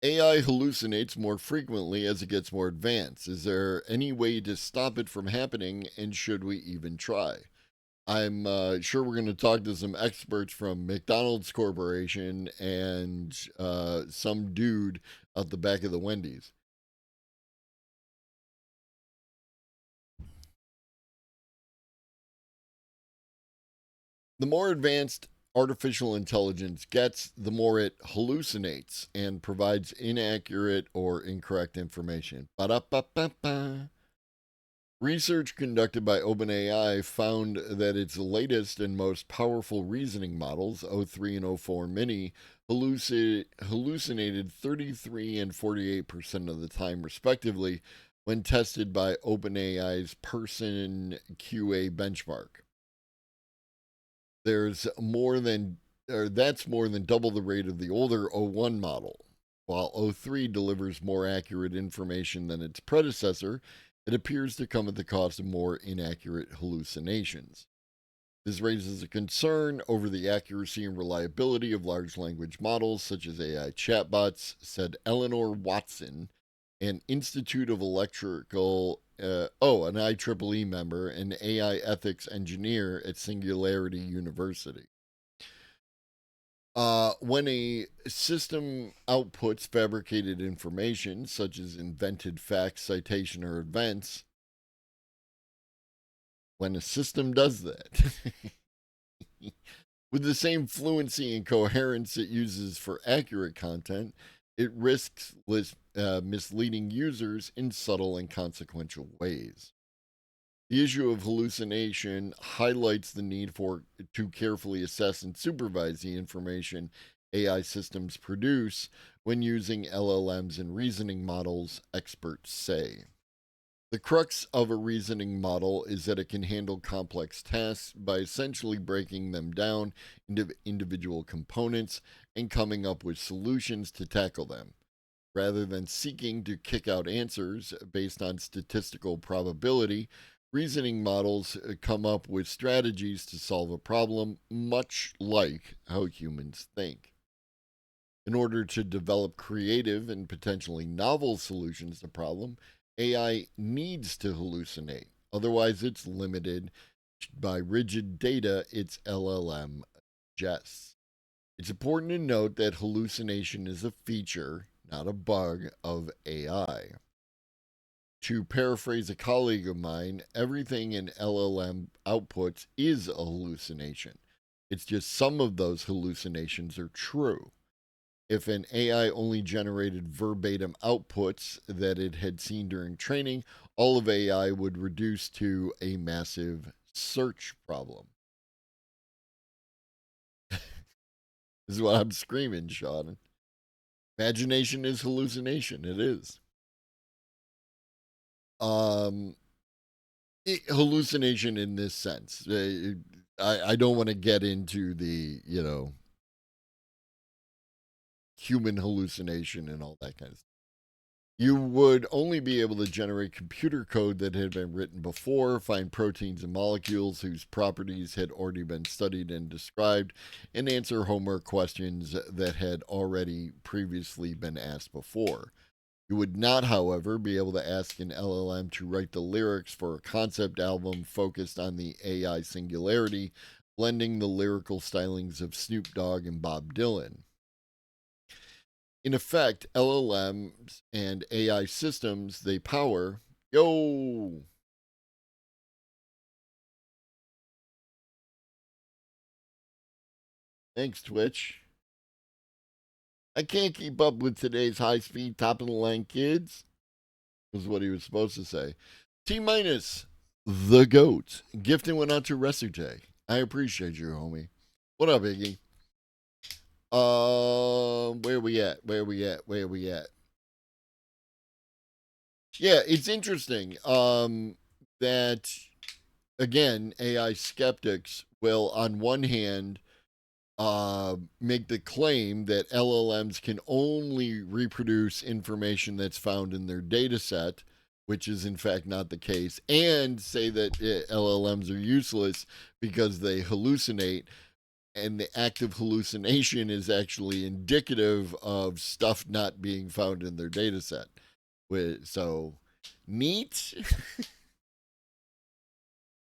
AI hallucinates more frequently as it gets more advanced. Is there any way to stop it from happening, and should we even try? I'm sure we're going to talk to some experts from McDonald's Corporation and some dude at the back of the Wendy's. The more advanced artificial intelligence gets, the more it hallucinates and provides inaccurate or incorrect information. Ba-da-ba-ba-ba. Research conducted by OpenAI found that its latest and most powerful reasoning models, O3 and O4 Mini, hallucinated 33 and 48% of the time, respectively, when tested by OpenAI's Person QA benchmark. That's more than double the rate of the older O1 model. While O3 delivers more accurate information than its predecessor, it appears to come at the cost of more inaccurate hallucinations. This raises a concern over the accuracy and reliability of large language models such as AI chatbots, said Eleanor Watson, an Institute of Electrical, an IEEE member, an AI ethics engineer at Singularity University. When a system outputs fabricated information, such as invented facts, citation, or events, when a system does that, with the same fluency and coherence it uses for accurate content, it risks misleading users in subtle and consequential ways. The issue of hallucination highlights the need to carefully assess and supervise the information AI systems produce when using LLMs and reasoning models, experts say. The crux of a reasoning model is that it can handle complex tasks by essentially breaking them down into individual components and coming up with solutions to tackle them. Rather than seeking to kick out answers based on statistical probability, reasoning models come up with strategies to solve a problem, much like how humans think. In order to develop creative and potentially novel solutions to problem, AI needs to hallucinate. Otherwise, it's limited by rigid data its LLM ingests. It's important to note that hallucination is a feature, not a bug, of AI. To paraphrase a colleague of mine, everything an LLM outputs is a hallucination. It's just some of those hallucinations are true. If an AI only generated verbatim outputs that it had seen during training, all of AI would reduce to a massive search problem. This is what I'm screaming, Sean. Imagination is hallucination. It is. Hallucination in this sense. I don't want to get into the, human hallucination and all that kind of stuff. You would only be able to generate computer code that had been written before, find proteins and molecules whose properties had already been studied and described, and answer homework questions that had already previously been asked before. You would not, however, be able to ask an LLM to write the lyrics for a concept album focused on the AI singularity, blending the lyrical stylings of Snoop Dogg and Bob Dylan. In effect, LLMs and AI systems they power, thanks, Twitch. I can't keep up with today's high speed, top of the line kids, was what he was supposed to say. T minus the GOAT. Gifting went out to Resute. I appreciate you, homie. What up, Iggy? Where we at? Yeah, it's interesting. That again, AI skeptics will, on one hand, make the claim that LLMs can only reproduce information that's found in their data set, which is in fact not the case, and say that LLMs are useless because they hallucinate, and the act of hallucination is actually indicative of stuff not being found in their data set. So, neat.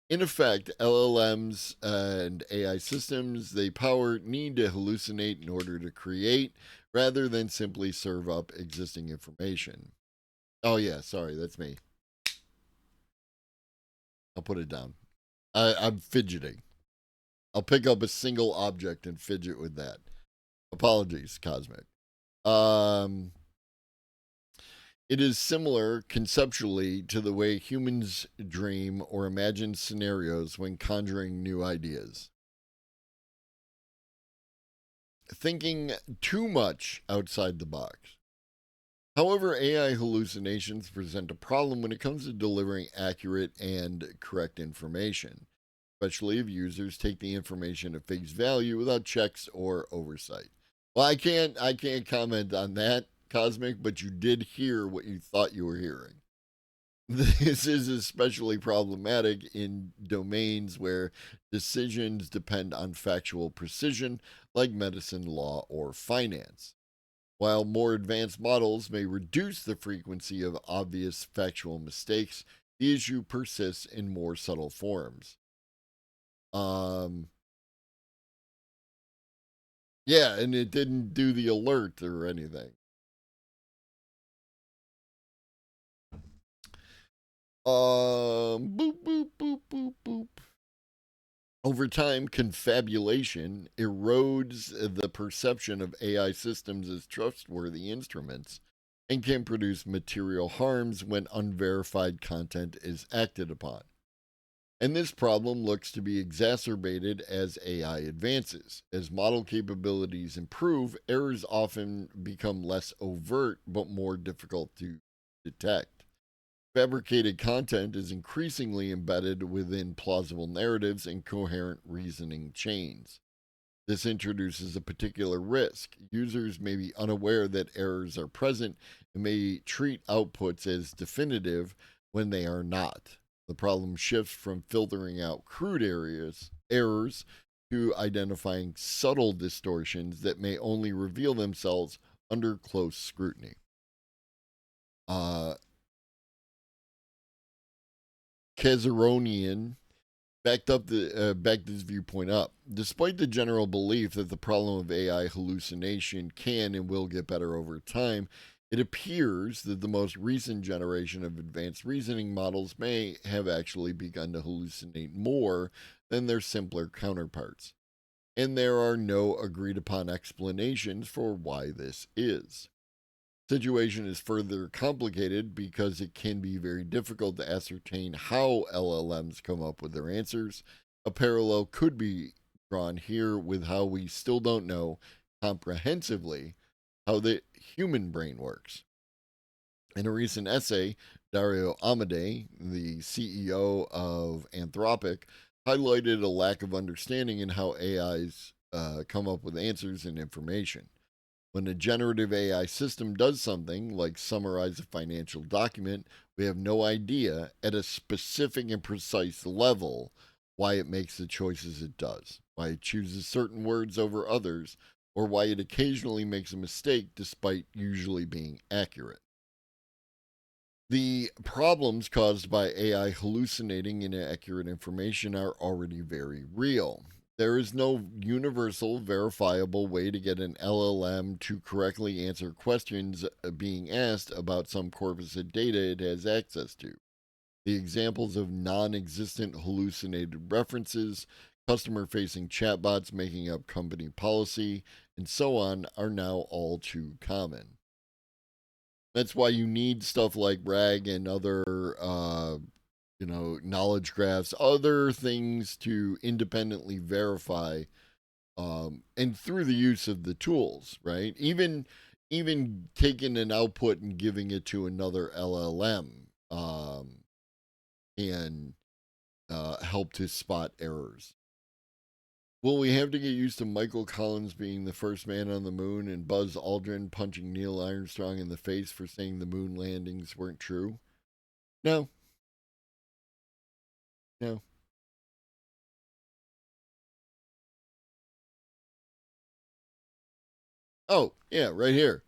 In effect, LLMs and AI systems they power need to hallucinate in order to create rather than simply serve up existing information. Oh, yeah, sorry, that's me. I'll put it down. I'm fidgeting. I'll pick up a single object and fidget with that. Apologies, Cosmic. It is similar conceptually to the way humans dream or imagine scenarios when conjuring new ideas. Thinking too much outside the box. However, AI hallucinations present a problem when it comes to delivering accurate and correct information, especially if users take the information at face value without checks or oversight. Well, I can't comment on that, Cosmic, but you did hear what you thought you were hearing. This is especially problematic in domains where decisions depend on factual precision, like medicine, law, or finance. While more advanced models may reduce the frequency of obvious factual mistakes, the issue persists in more subtle forms. Yeah, and it didn't do the alert or anything. Boop, boop, boop, boop, boop. Over time, confabulation erodes the perception of AI systems as trustworthy instruments and can produce material harms when unverified content is acted upon. And this problem looks to be exacerbated as AI advances. As model capabilities improve, errors often become less overt but more difficult to detect. Fabricated content is increasingly embedded within plausible narratives and coherent reasoning chains. This introduces a particular risk. Users may be unaware that errors are present and may treat outputs as definitive when they are not. The problem shifts from filtering out crude errors to identifying subtle distortions that may only reveal themselves under close scrutiny. Kazaronian backed this viewpoint up. Despite the general belief that the problem of AI hallucination can and will get better over time, it appears that the most recent generation of advanced reasoning models may have actually begun to hallucinate more than their simpler counterparts. And there are no agreed upon explanations for why this is. Situation is further complicated because it can be very difficult to ascertain how LLMs come up with their answers. A parallel could be drawn here with how we still don't know comprehensively how the human brain works. In a recent essay, Dario Amodei, the CEO of Anthropic, highlighted a lack of understanding in how AIs come up with answers and information. When a generative AI system does something like summarize a financial document, we have no idea at a specific and precise level why it makes the choices it does, why it chooses certain words over others, or why it occasionally makes a mistake despite usually being accurate. The problems caused by AI hallucinating inaccurate information are already very real. There is no universal, verifiable way to get an LLM to correctly answer questions being asked about some corpus of data it has access to. The examples of non existent hallucinated references, customer facing chatbots making up company policy, and so on are now all too common. That's why you need stuff like RAG and other knowledge graphs, other things to independently verify, and through the use of the tools, right? Even taking an output and giving it to another LLM can help to spot errors. Will we have to get used to Michael Collins being the first man on the moon and Buzz Aldrin punching Neil Armstrong in the face for saying the moon landings weren't true? No. No. Oh, yeah, right here.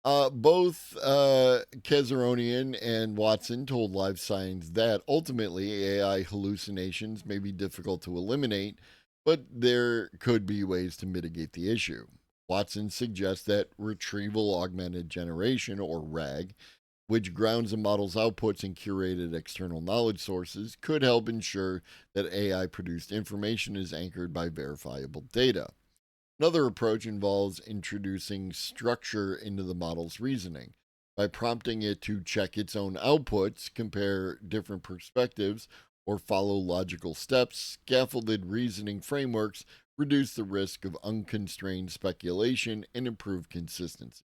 Both Kazaronian and Watson told Live Science that ultimately AI hallucinations may be difficult to eliminate, but there could be ways to mitigate the issue. Watson suggests that retrieval augmented generation, or RAG, which grounds a model's outputs in curated external knowledge sources, could help ensure that AI produced information is anchored by verifiable data. Another approach involves introducing structure into the model's reasoning. By prompting it to check its own outputs, compare different perspectives, or follow logical steps, scaffolded reasoning frameworks reduce the risk of unconstrained speculation and improve consistency.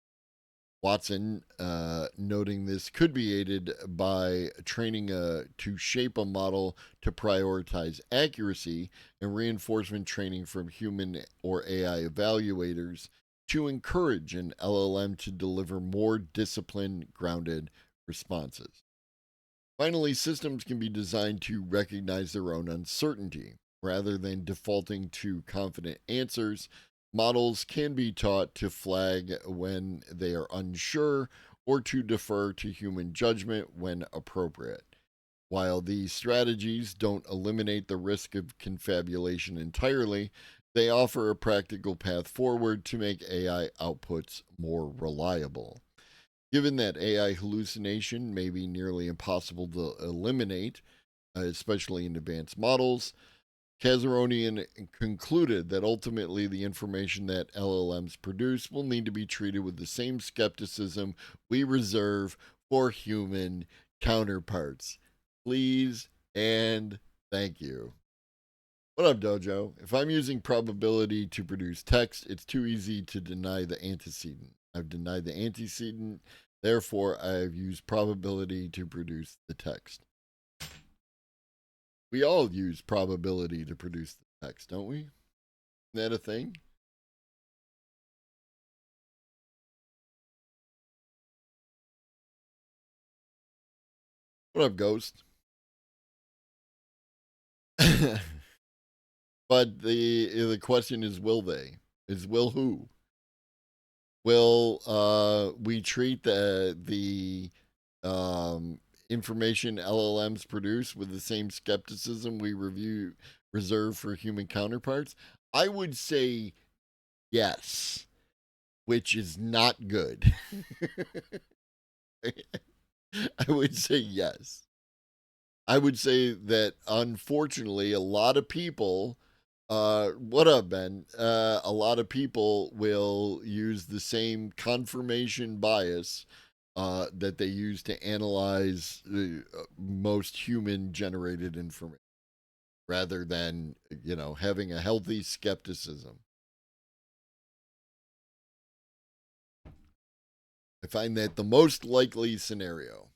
Watson, noting this could be aided by training to shape a model to prioritize accuracy and reinforcement training from human or AI evaluators to encourage an LLM to deliver more disciplined, grounded responses. Finally, systems can be designed to recognize their own uncertainty. Rather than defaulting to confident answers, models can be taught to flag when they are unsure or to defer to human judgment when appropriate. While these strategies don't eliminate the risk of confabulation entirely, they offer a practical path forward to make AI outputs more reliable. Given that AI hallucination may be nearly impossible to eliminate, especially in advanced models, Kazaronian concluded that ultimately the information that LLMs produce will need to be treated with the same skepticism we reserve for human counterparts. Please and thank you. What up, Dojo? If I'm using probability to produce text, it's too easy to deny the antecedent. I've denied the antecedent, therefore, I've used probability to produce the text. We all use probability to produce the text, don't we? Isn't that a thing? What up, Ghost? But the question is, will they? Is will who? Will we treat the information LLMs produce with the same skepticism we reserve for human counterparts? I would say yes, which is not good. I would say yes. I would say that unfortunately, a lot of people, what up, Ben? A lot of people will use the same confirmation bias that they use to analyze most human generated information rather than, having a healthy skepticism. I find that the most likely scenario.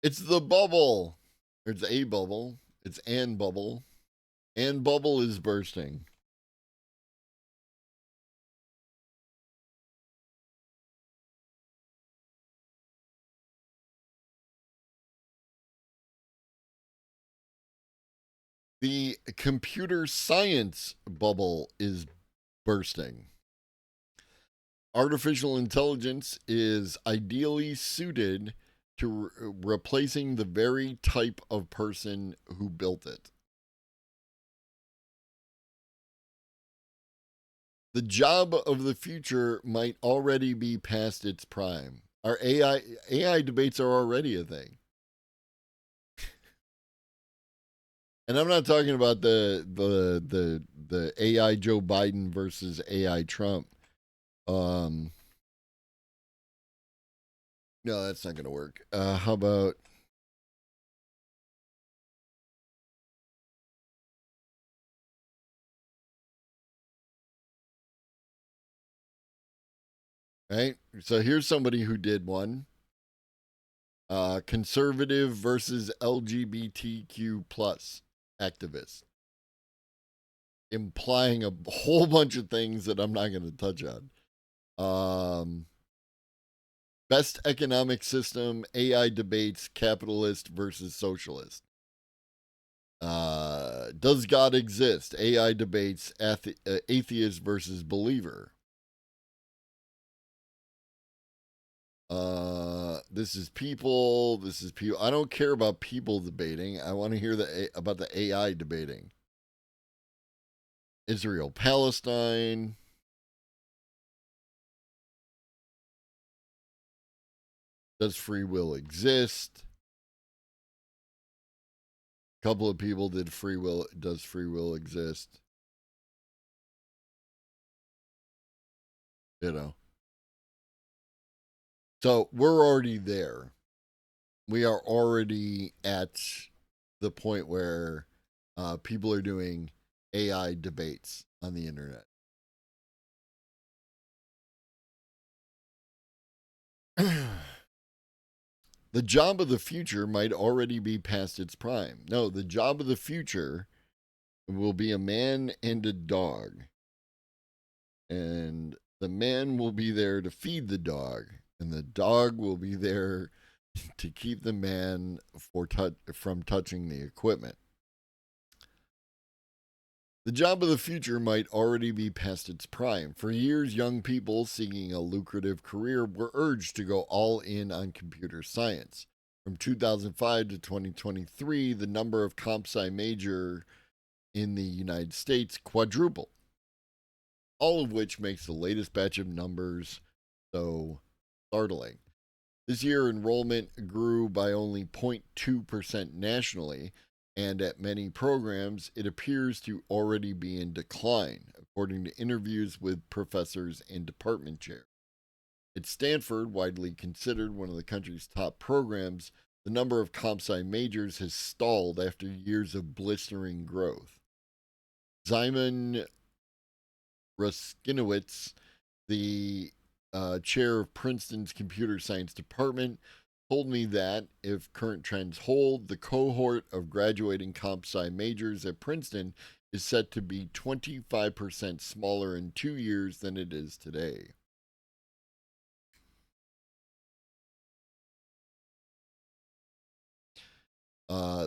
It's the bubble. It's a bubble. It's an bubble. And bubble is bursting. The computer science bubble is bursting. Artificial intelligence is ideally suited to replacing the very type of person who built it. The job of the future might already be past its prime. Our AI debates are already a thing. And I'm not talking about the AI Joe Biden versus AI Trump. Um, no, that's not going to work. How about right? So here's somebody who did one. Conservative versus LGBTQ plus activists, implying a whole bunch of things that I'm not going to touch on. Best economic system, AI debates, capitalist versus socialist. Does God exist? AI debates, atheist versus believer. This is people. This is people. I don't care about people debating. I want to hear about the AI debating. Israel, Palestine. Does free will exist? A couple of people did free will. Does free will exist? You know. So we're already there. We are already at the point where people are doing AI debates on the internet. The job of the future might already be past its prime. No, the job of the future will be a man and a dog. And the man will be there to feed the dog, and the dog will be there to keep the man from touching the equipment. The job of the future might already be past its prime. For years, young people seeking a lucrative career were urged to go all in on computer science. From 2005 to 2023, the number of comp sci major in the United States quadrupled, all of which makes the latest batch of numbers so startling. This year, enrollment grew by only 0.2% nationally, and at many programs, it appears to already be in decline, according to interviews with professors and department chairs. At Stanford, widely considered one of the country's top programs, the number of comp sci majors has stalled after years of blistering growth. Simon Ruskinowitz, the chair of Princeton's computer science department, told me that if current trends hold, the cohort of graduating comp sci majors at Princeton is set to be 25% smaller in 2 years than it is today.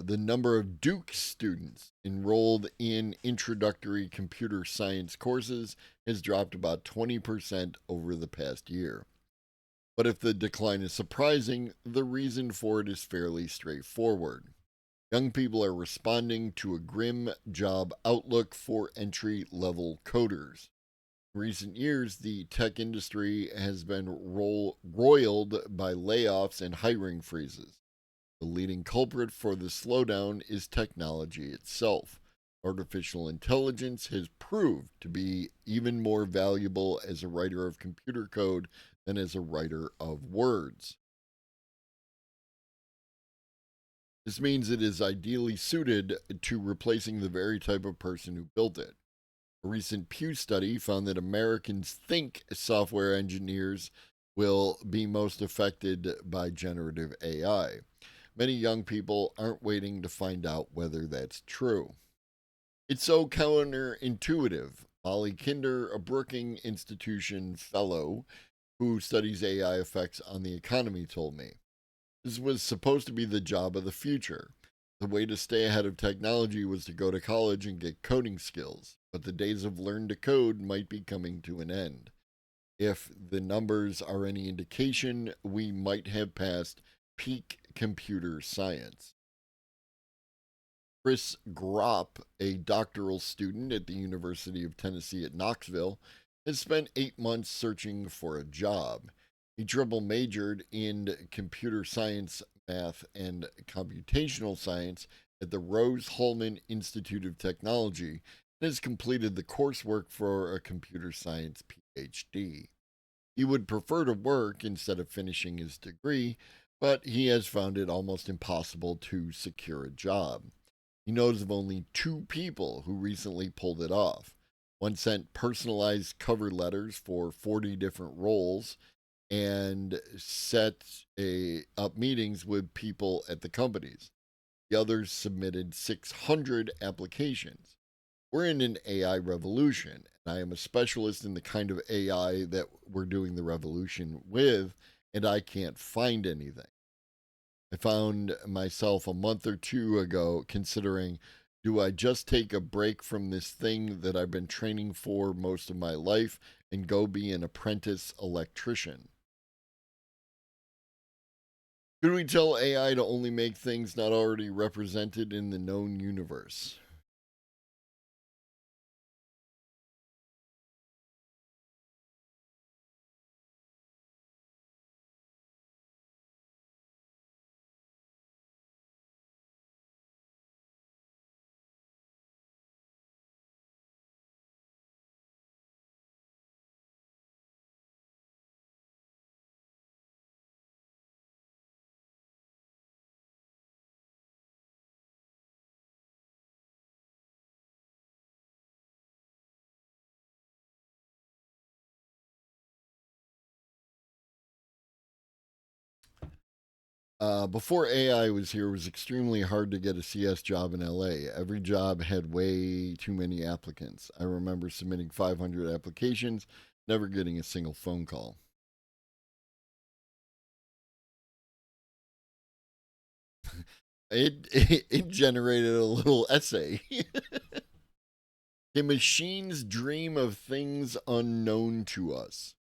The number of Duke students enrolled in introductory computer science courses has dropped about 20% over the past year. But if the decline is surprising, the reason for it is fairly straightforward. Young people are responding to a grim job outlook for entry level coders. In recent years, the tech industry has been roiled by layoffs and hiring freezes. The leading culprit for the slowdown is technology itself. Artificial intelligence has proved to be even more valuable as a writer of computer code than as a writer of words. This means it is ideally suited to replacing the very type of person who built it. A recent Pew study found that Americans think software engineers will be most affected by generative AI. Many young people aren't waiting to find out whether that's true. It's so counterintuitive. Molly Kinder, a Brookings Institution fellow who studies AI effects on the economy, told me. This was supposed to be the job of the future. The way to stay ahead of technology was to go to college and get coding skills, but the days of learn to code might be coming to an end. If the numbers are any indication, we might have passed peak computer science. Chris Gropp, a doctoral student at the University of Tennessee at Knoxville, has spent 8 months searching for a job. He triple majored in computer science, math, and computational science at the Rose-Hulman Institute of Technology and has completed the coursework for a computer science PhD. He would prefer to work instead of finishing his degree, but he has found it almost impossible to secure a job. He knows of only 2 people who recently pulled it off. One sent personalized cover letters for 40 different roles. and set up meetings with people at the companies. The others submitted 600 applications. We're in an AI revolution, and I am a specialist in the kind of AI that we're doing the revolution with, and I can't find anything. I found myself a month or two ago considering, do I just take a break from this thing that I've been training for most of my life and go be an apprentice electrician? Could we tell AI to only make things not already represented in the known universe? Before AI was here, it was extremely hard to get a CS job in LA. Every job had way too many applicants. I remember submitting 500 applications, never getting a single phone call. It generated a little essay. Can machines dream of things unknown to us?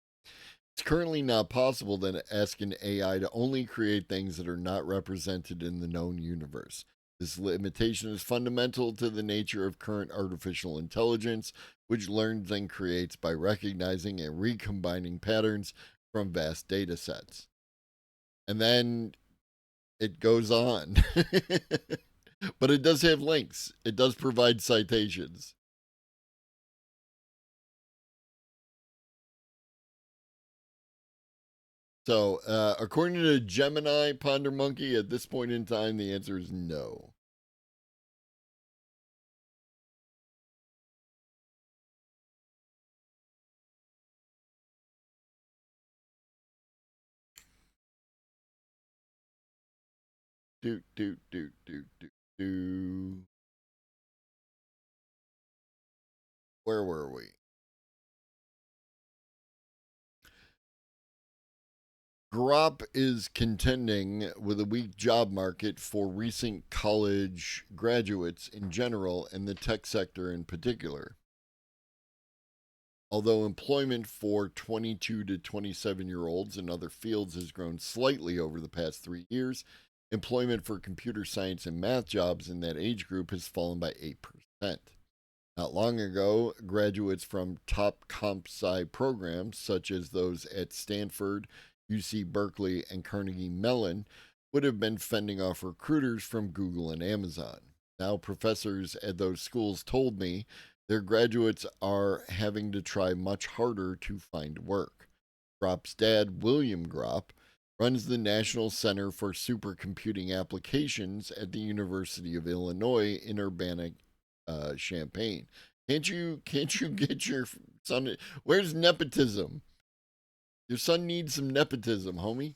It's currently not possible to ask an AI to only create things that are not represented in the known universe. This limitation is fundamental to the nature of current artificial intelligence, which learns and creates by recognizing and recombining patterns from vast data sets. And then it goes on. But it does have links, it does provide citations. So, according to Gemini Ponder Monkey, at this point in time, the answer is no. Do, do, do, do, do, do. Where were we? Grop is contending with a weak job market for recent college graduates in general and the tech sector in particular. Although employment for 22 to 27-year-olds in other fields has grown slightly over the past 3 years, employment for computer science and math jobs in that age group has fallen by 8%. Not long ago, graduates from top comp sci programs, such as those at Stanford, UC Berkeley, and Carnegie Mellon, would have been fending off recruiters from Google and Amazon. Now, professors at those schools told me their graduates are having to try much harder to find work. Grop's dad, William Grop, runs the National Center for Supercomputing Applications at the University of Illinois in Urbana, Champaign. Can't you get your son? Where's nepotism? Your son needs some nepotism, homie.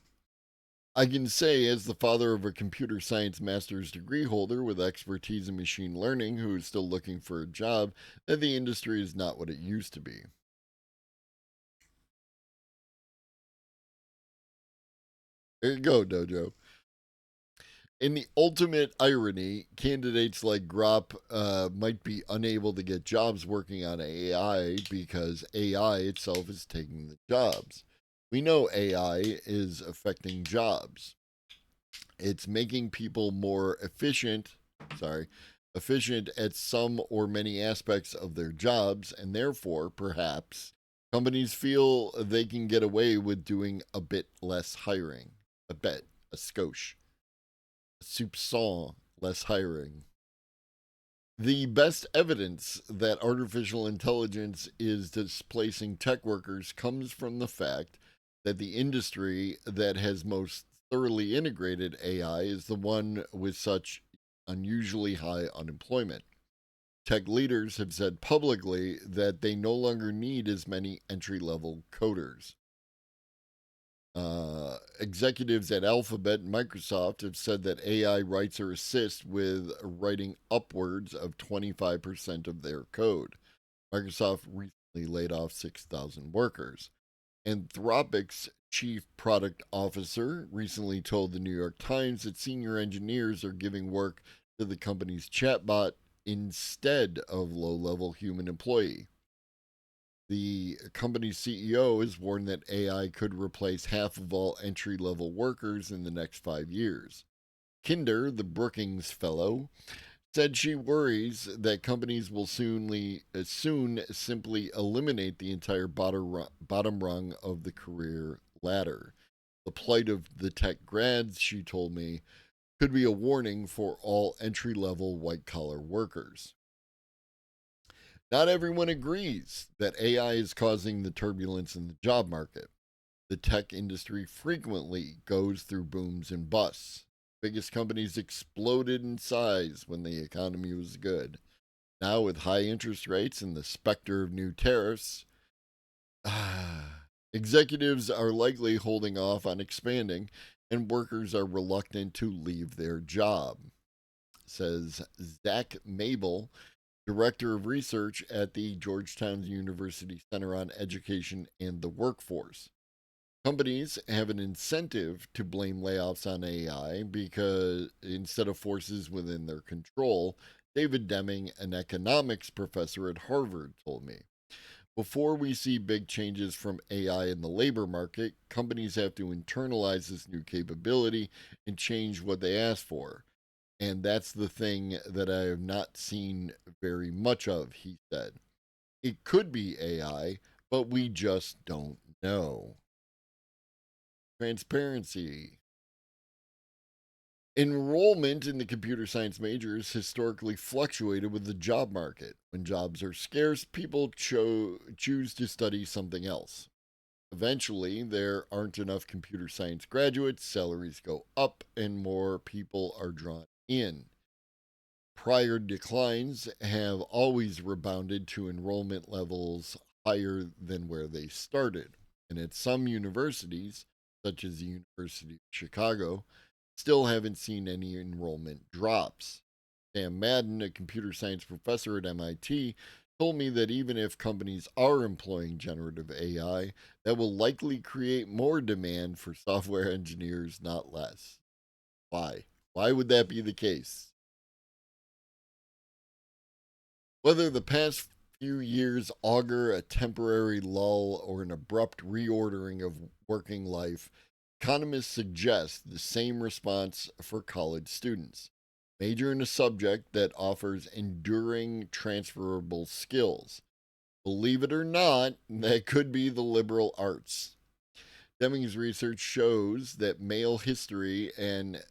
I can say, as the father of a computer science master's degree holder with expertise in machine learning who is still looking for a job, that the industry is not what it used to be. There you go, Dojo. In the ultimate irony, candidates like Grop might be unable to get jobs working on AI because AI itself is taking the jobs. We know AI is affecting jobs. It's making people more efficient at some or many aspects of their jobs, and therefore, perhaps, companies feel they can get away with doing a bit less hiring. A bit, a skosh, a soupçon less hiring. The best evidence that artificial intelligence is displacing tech workers comes from the fact that the industry that has most thoroughly integrated AI is the one with such unusually high unemployment. Tech leaders have said publicly that they no longer need as many entry level coders. Executives at Alphabet and Microsoft have said that AI writes or assists with writing upwards of 25% of their code. Microsoft recently laid off 6,000 workers. Anthropic's chief product officer recently told the New York Times that senior engineers are giving work to the company's chatbot instead of low level human employee. The company's CEO has warned that AI could replace half of all entry level workers in the next 5 years. Kinder, the Brookings Fellow, said she worries that companies will soon simply eliminate the entire bottom rung of the career ladder. The plight of the tech grads, she told me, could be a warning for all entry level white collar workers. Not everyone agrees that AI is causing the turbulence in the job market. The tech industry frequently goes through booms and busts. Biggest companies exploded in size when the economy was good. Now, with high interest rates and the specter of new tariffs, executives are likely holding off on expanding, and workers are reluctant to leave their job, says Zach Mabel, Director of Research at the Georgetown University Center on Education and the Workforce. Companies have an incentive to blame layoffs on AI because instead of forces within their control, David Deming, an economics professor at Harvard, told me. Before we see big changes from AI in the labor market, companies have to internalize this new capability and change what they ask for. And that's the thing that I have not seen very much of, he said. It could be AI, but we just don't know. Transparency. Enrollment in the computer science majors historically fluctuated with the job market. When jobs are scarce, people choose to study something else. Eventually, there aren't enough computer science graduates, salaries go up, and more people are drawn in. Prior declines have always rebounded to enrollment levels higher than where they started. And at some universities, such as the University of Chicago, still haven't seen any enrollment drops. Sam Madden, a computer science professor at MIT, told me that even if companies are employing generative AI, that will likely create more demand for software engineers, not less. Why? Why would that be the case? Whether the past few years augur a temporary lull or an abrupt reordering of working life, economists suggest the same response for college students. Major in a subject that offers enduring transferable skills. Believe it or not, that could be the liberal arts. Deming's research shows that male history and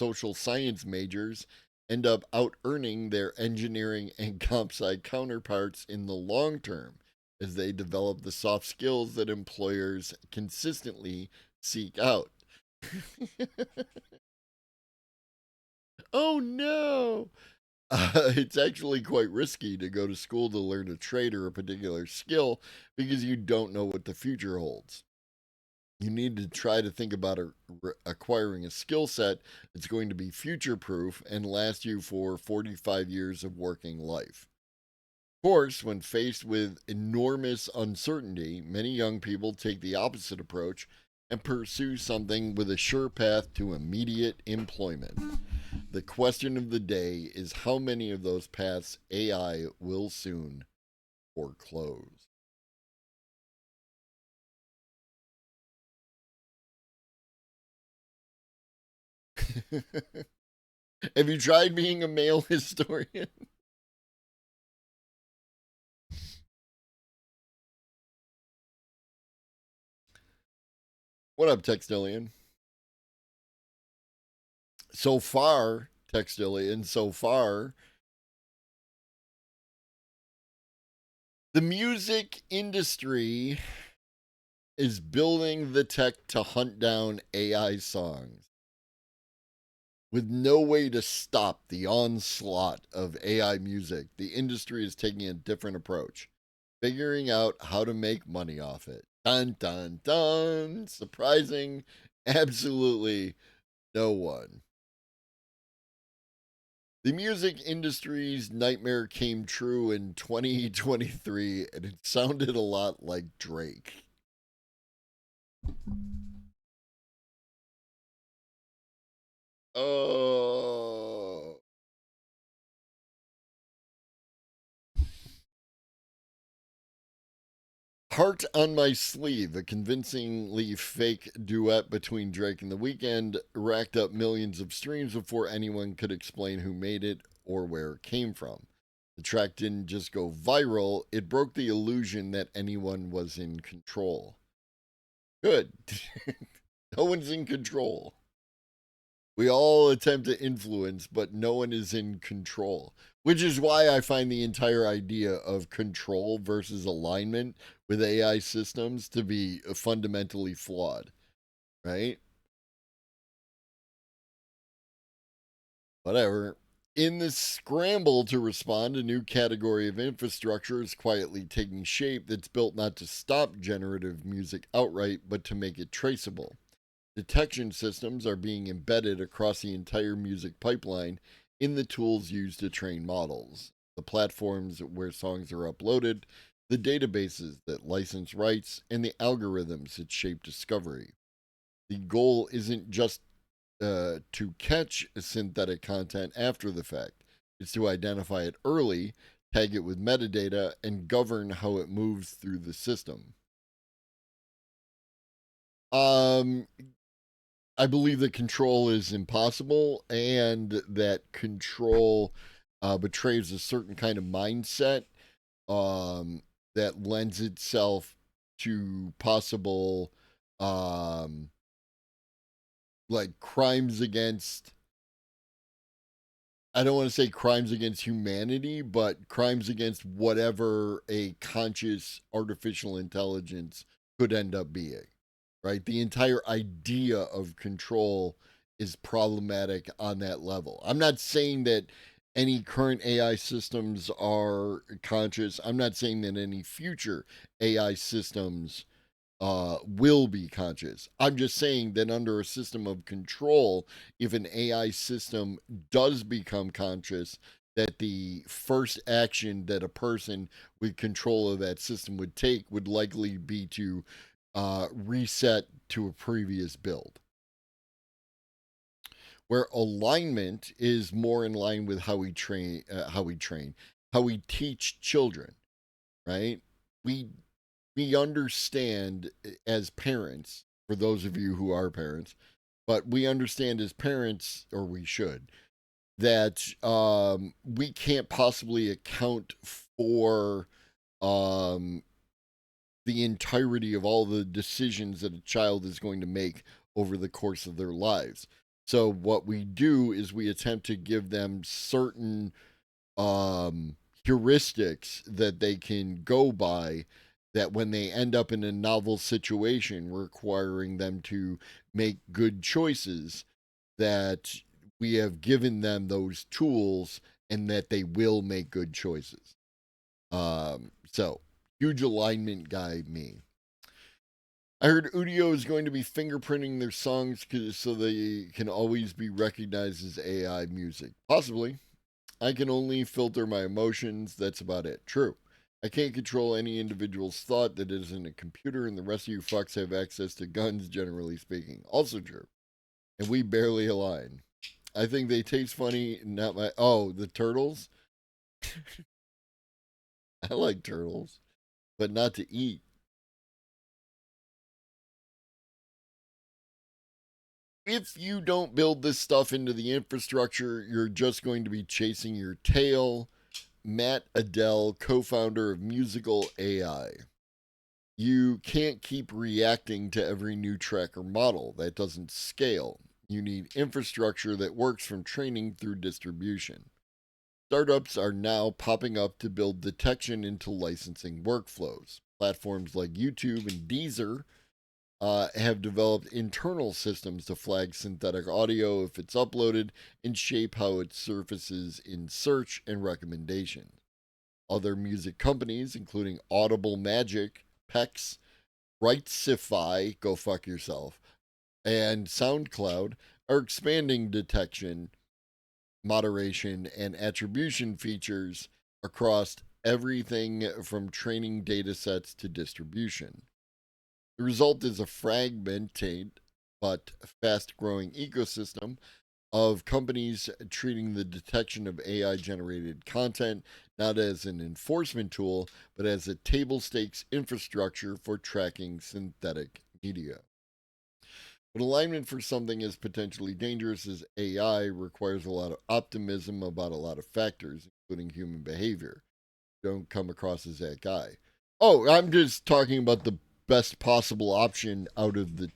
social science majors end up out earning their engineering and comp sci counterparts in the long term as they develop the soft skills that employers consistently seek out. Oh no! It's actually quite risky to go to school to learn a trade or a particular skill because you don't know what the future holds. You need to try to think about acquiring a skill set that's going to be future proof and last you for 45 years of working life. Of course, when faced with enormous uncertainty, many young people take the opposite approach and pursue something with a sure path to immediate employment. The question of the day is how many of those paths AI will soon foreclose. Have you tried being a male historian? What up, Textilian? So far, Textilian, so far, the music industry is building the tech to hunt down AI songs with no way to stop the onslaught of AI music. The industry is taking a different approach, figuring out how to make money off it. Dun dun dun. Surprising absolutely no one. The music industry's nightmare came true in 2023, and it sounded a lot like Drake. Oh. Heart on My Sleeve, a convincingly fake duet between Drake and The Weeknd, racked up millions of streams before anyone could explain who made it or where it came from. The track didn't just go viral, it broke the illusion that anyone was in control. Good. No one's in control. We all attempt to influence, but no one is in control. Which is why I find the entire idea of control versus alignment with AI systems to be fundamentally flawed, right? Whatever. In the scramble to respond, a new category of infrastructure is quietly taking shape that's built not to stop generative music outright, but to make it traceable. Detection systems are being embedded across the entire music pipeline in the tools used to train models, the platforms where songs are uploaded, the databases that license rights, and the algorithms that shape discovery. The goal isn't just to catch synthetic content after the fact, it's to identify it early, tag it with metadata, and govern how it moves through the system. Um, I believe that control is impossible and that control betrays a certain kind of mindset that lends itself to possible um, like crimes against, I don't want to say crimes against humanity, but crimes against whatever a conscious artificial intelligence could end up being, right? The entire idea of control is problematic on that level. I'm not saying that any current AI systems are conscious. I'm not saying that any future AI systems will be conscious. I'm just saying that under a system of control, if an AI system does become conscious, that the first action that a person with control of that system would take would likely be to reset to a previous build. Where alignment is more in line with how we train, how we teach children, right? We we understand as parents, for those of you who are parents, but we understand as parents, or we should, that we can't possibly account for um, the entirety of all the decisions that a child is going to make over the course of their lives. So what we do is we attempt to give them certain heuristics that they can go by, that when they end up in a novel situation requiring them to make good choices, that we have given them those tools and that they will make good choices. So huge alignment guy, me. I heard Udio is going to be fingerprinting their songs so they can always be recognized as AI music. Possibly. I can only filter my emotions. That's about it. True. I can't control any individual's thought that isn't a computer, and the rest of you fucks have access to guns, generally speaking. Also true. And we barely align. I think they taste funny, not my. Oh, the turtles? I like turtles, but not to eat. If you don't build this stuff into the infrastructure, you're just going to be chasing your tail. Matt Adele, co founder of Musical AI. You can't keep reacting to every new track or model. That doesn't scale. You need infrastructure that works from training through distribution. Startups are now popping up to build detection into licensing workflows. Platforms like YouTube and Deezer have developed internal systems to flag synthetic audio if it's uploaded and shape how it surfaces in search and recommendations. Other music companies, including Audible Magic, PEX, Rightsify, go fuck yourself, and SoundCloud are expanding detection, moderation, and attribution features across everything from training data sets to distribution. The result is a fragmented but fast growing ecosystem of companies treating the detection of AI generated content not as an enforcement tool, but as a table stakes infrastructure for tracking synthetic media. But alignment for something as potentially dangerous as AI requires a lot of optimism about a lot of factors, including human behavior. Don't come across as that guy. Oh, I'm just talking about the best possible option out of the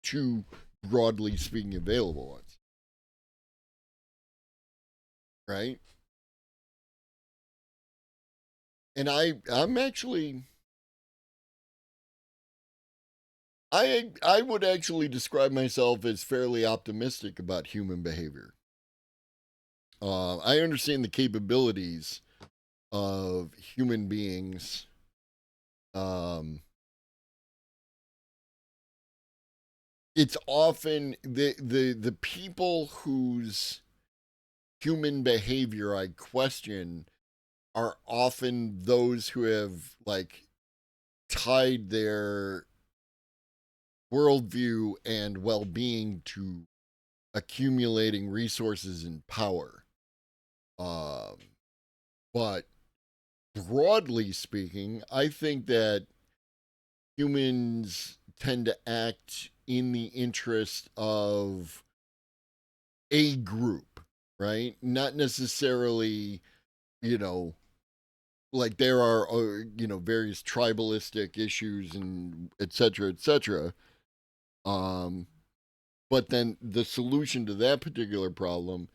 two, broadly speaking, available ones. Right? And I'm actually I would actually describe myself as fairly optimistic about human behavior. I understand the capabilities of human beings. It's often the people whose human behavior I question are often those who have like tied their worldview and well-being to accumulating resources and power. But broadly speaking, I think that humans tend to act in the interest of a group, right? Not necessarily, you know, like there are, various tribalistic issues and et cetera, et cetera. Um, but then the solution to that particular problem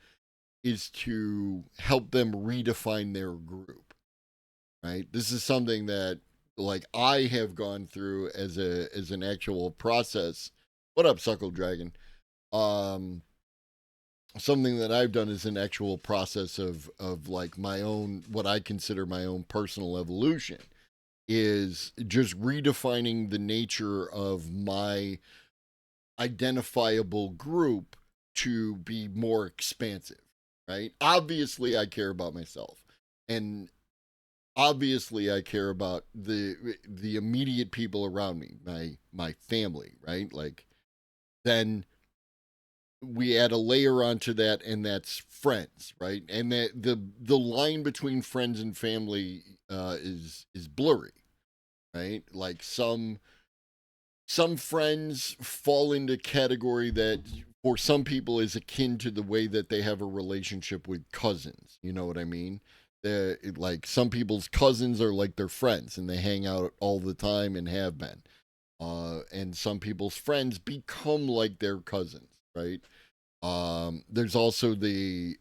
is to help them redefine their group, right? This is something that like I have gone through as an actual process. What up, Suckle Dragon? Um, Something that I've done is an actual process of like my own, what I consider my own personal evolution, is just redefining the nature of my identifiable group to be more expansive, right? Obviously, I care about myself, and obviously, I care about the immediate people around me, my family, right? Like then we add a layer onto that, and that's friends, right? And that the line between friends and family is blurry, right? Like some friends fall into category that for some people is akin to the way that they have a relationship with cousins. You know what I mean? Like some people's cousins are like their friends and they hang out all the time and have been. And some people's friends become like their cousins, right? There's also the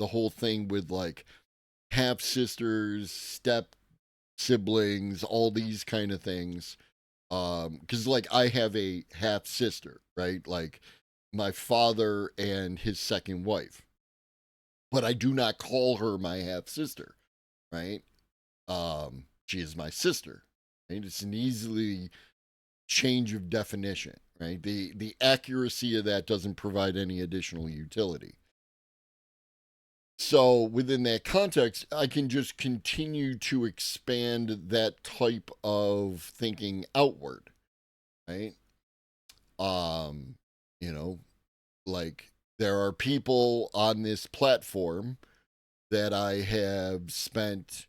whole thing with like half sisters, step siblings, all these kind of things. Because like I have a half sister, right? Like my father and his second wife, but I do not call her my half sister, right? She is my sister. Right? It's an easily change of definition, right? The accuracy of that doesn't provide any additional utility. So within that context, I can just continue to expand that type of thinking outward, right? Um, you know, like there are people on this platform that I have spent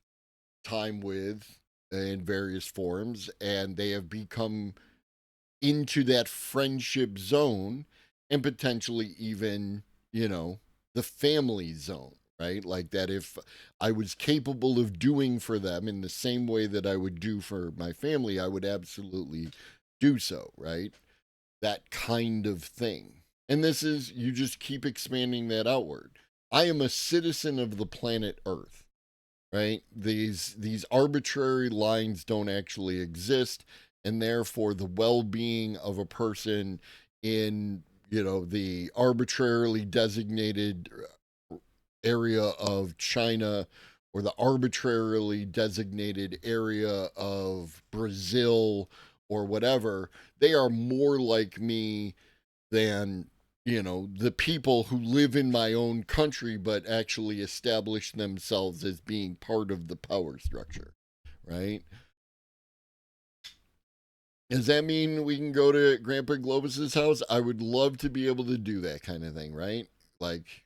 time with in various forms, and they have become into that friendship zone and potentially even, the family zone, right? Like that if I was capable of doing for them in the same way that I would do for my family, I would absolutely do so, right? That kind of thing. And this is, you just keep expanding that outward. I am a citizen of the planet Earth, right? These arbitrary lines don't actually exist, and therefore the well-being of a person in, the arbitrarily designated area of China or the arbitrarily designated area of Brazil or whatever, they are more like me than, the people who live in my own country but actually establish themselves as being part of the power structure, right? Does that mean we can go to Grandpa Globus's house? I would love to be able to do that kind of thing, right? Like,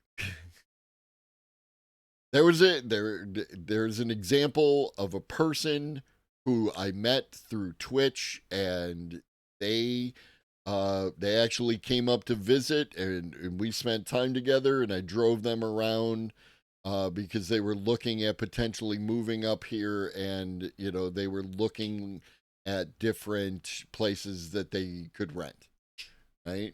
there's an example of a person who I met through Twitch, and they actually came up to visit, and we spent time together, and I drove them around because they were looking at potentially moving up here, and they were looking at different places that they could rent, right?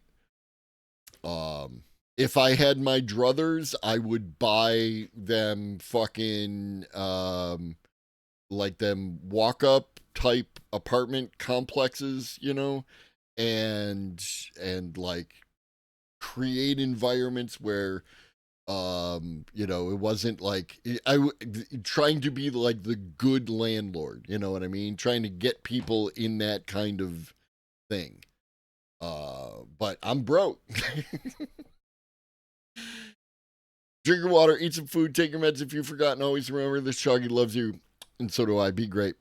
If I had my druthers, I would buy them fucking like them walk up type apartment complexes, and like create environments where it wasn't like trying to be like the good landlord, you know what I mean, trying to get people in that kind of thing. But I'm broke. Drink your water, eat some food, take your meds if you've forgotten. Always remember this Choggy loves you, and so do I. Be great.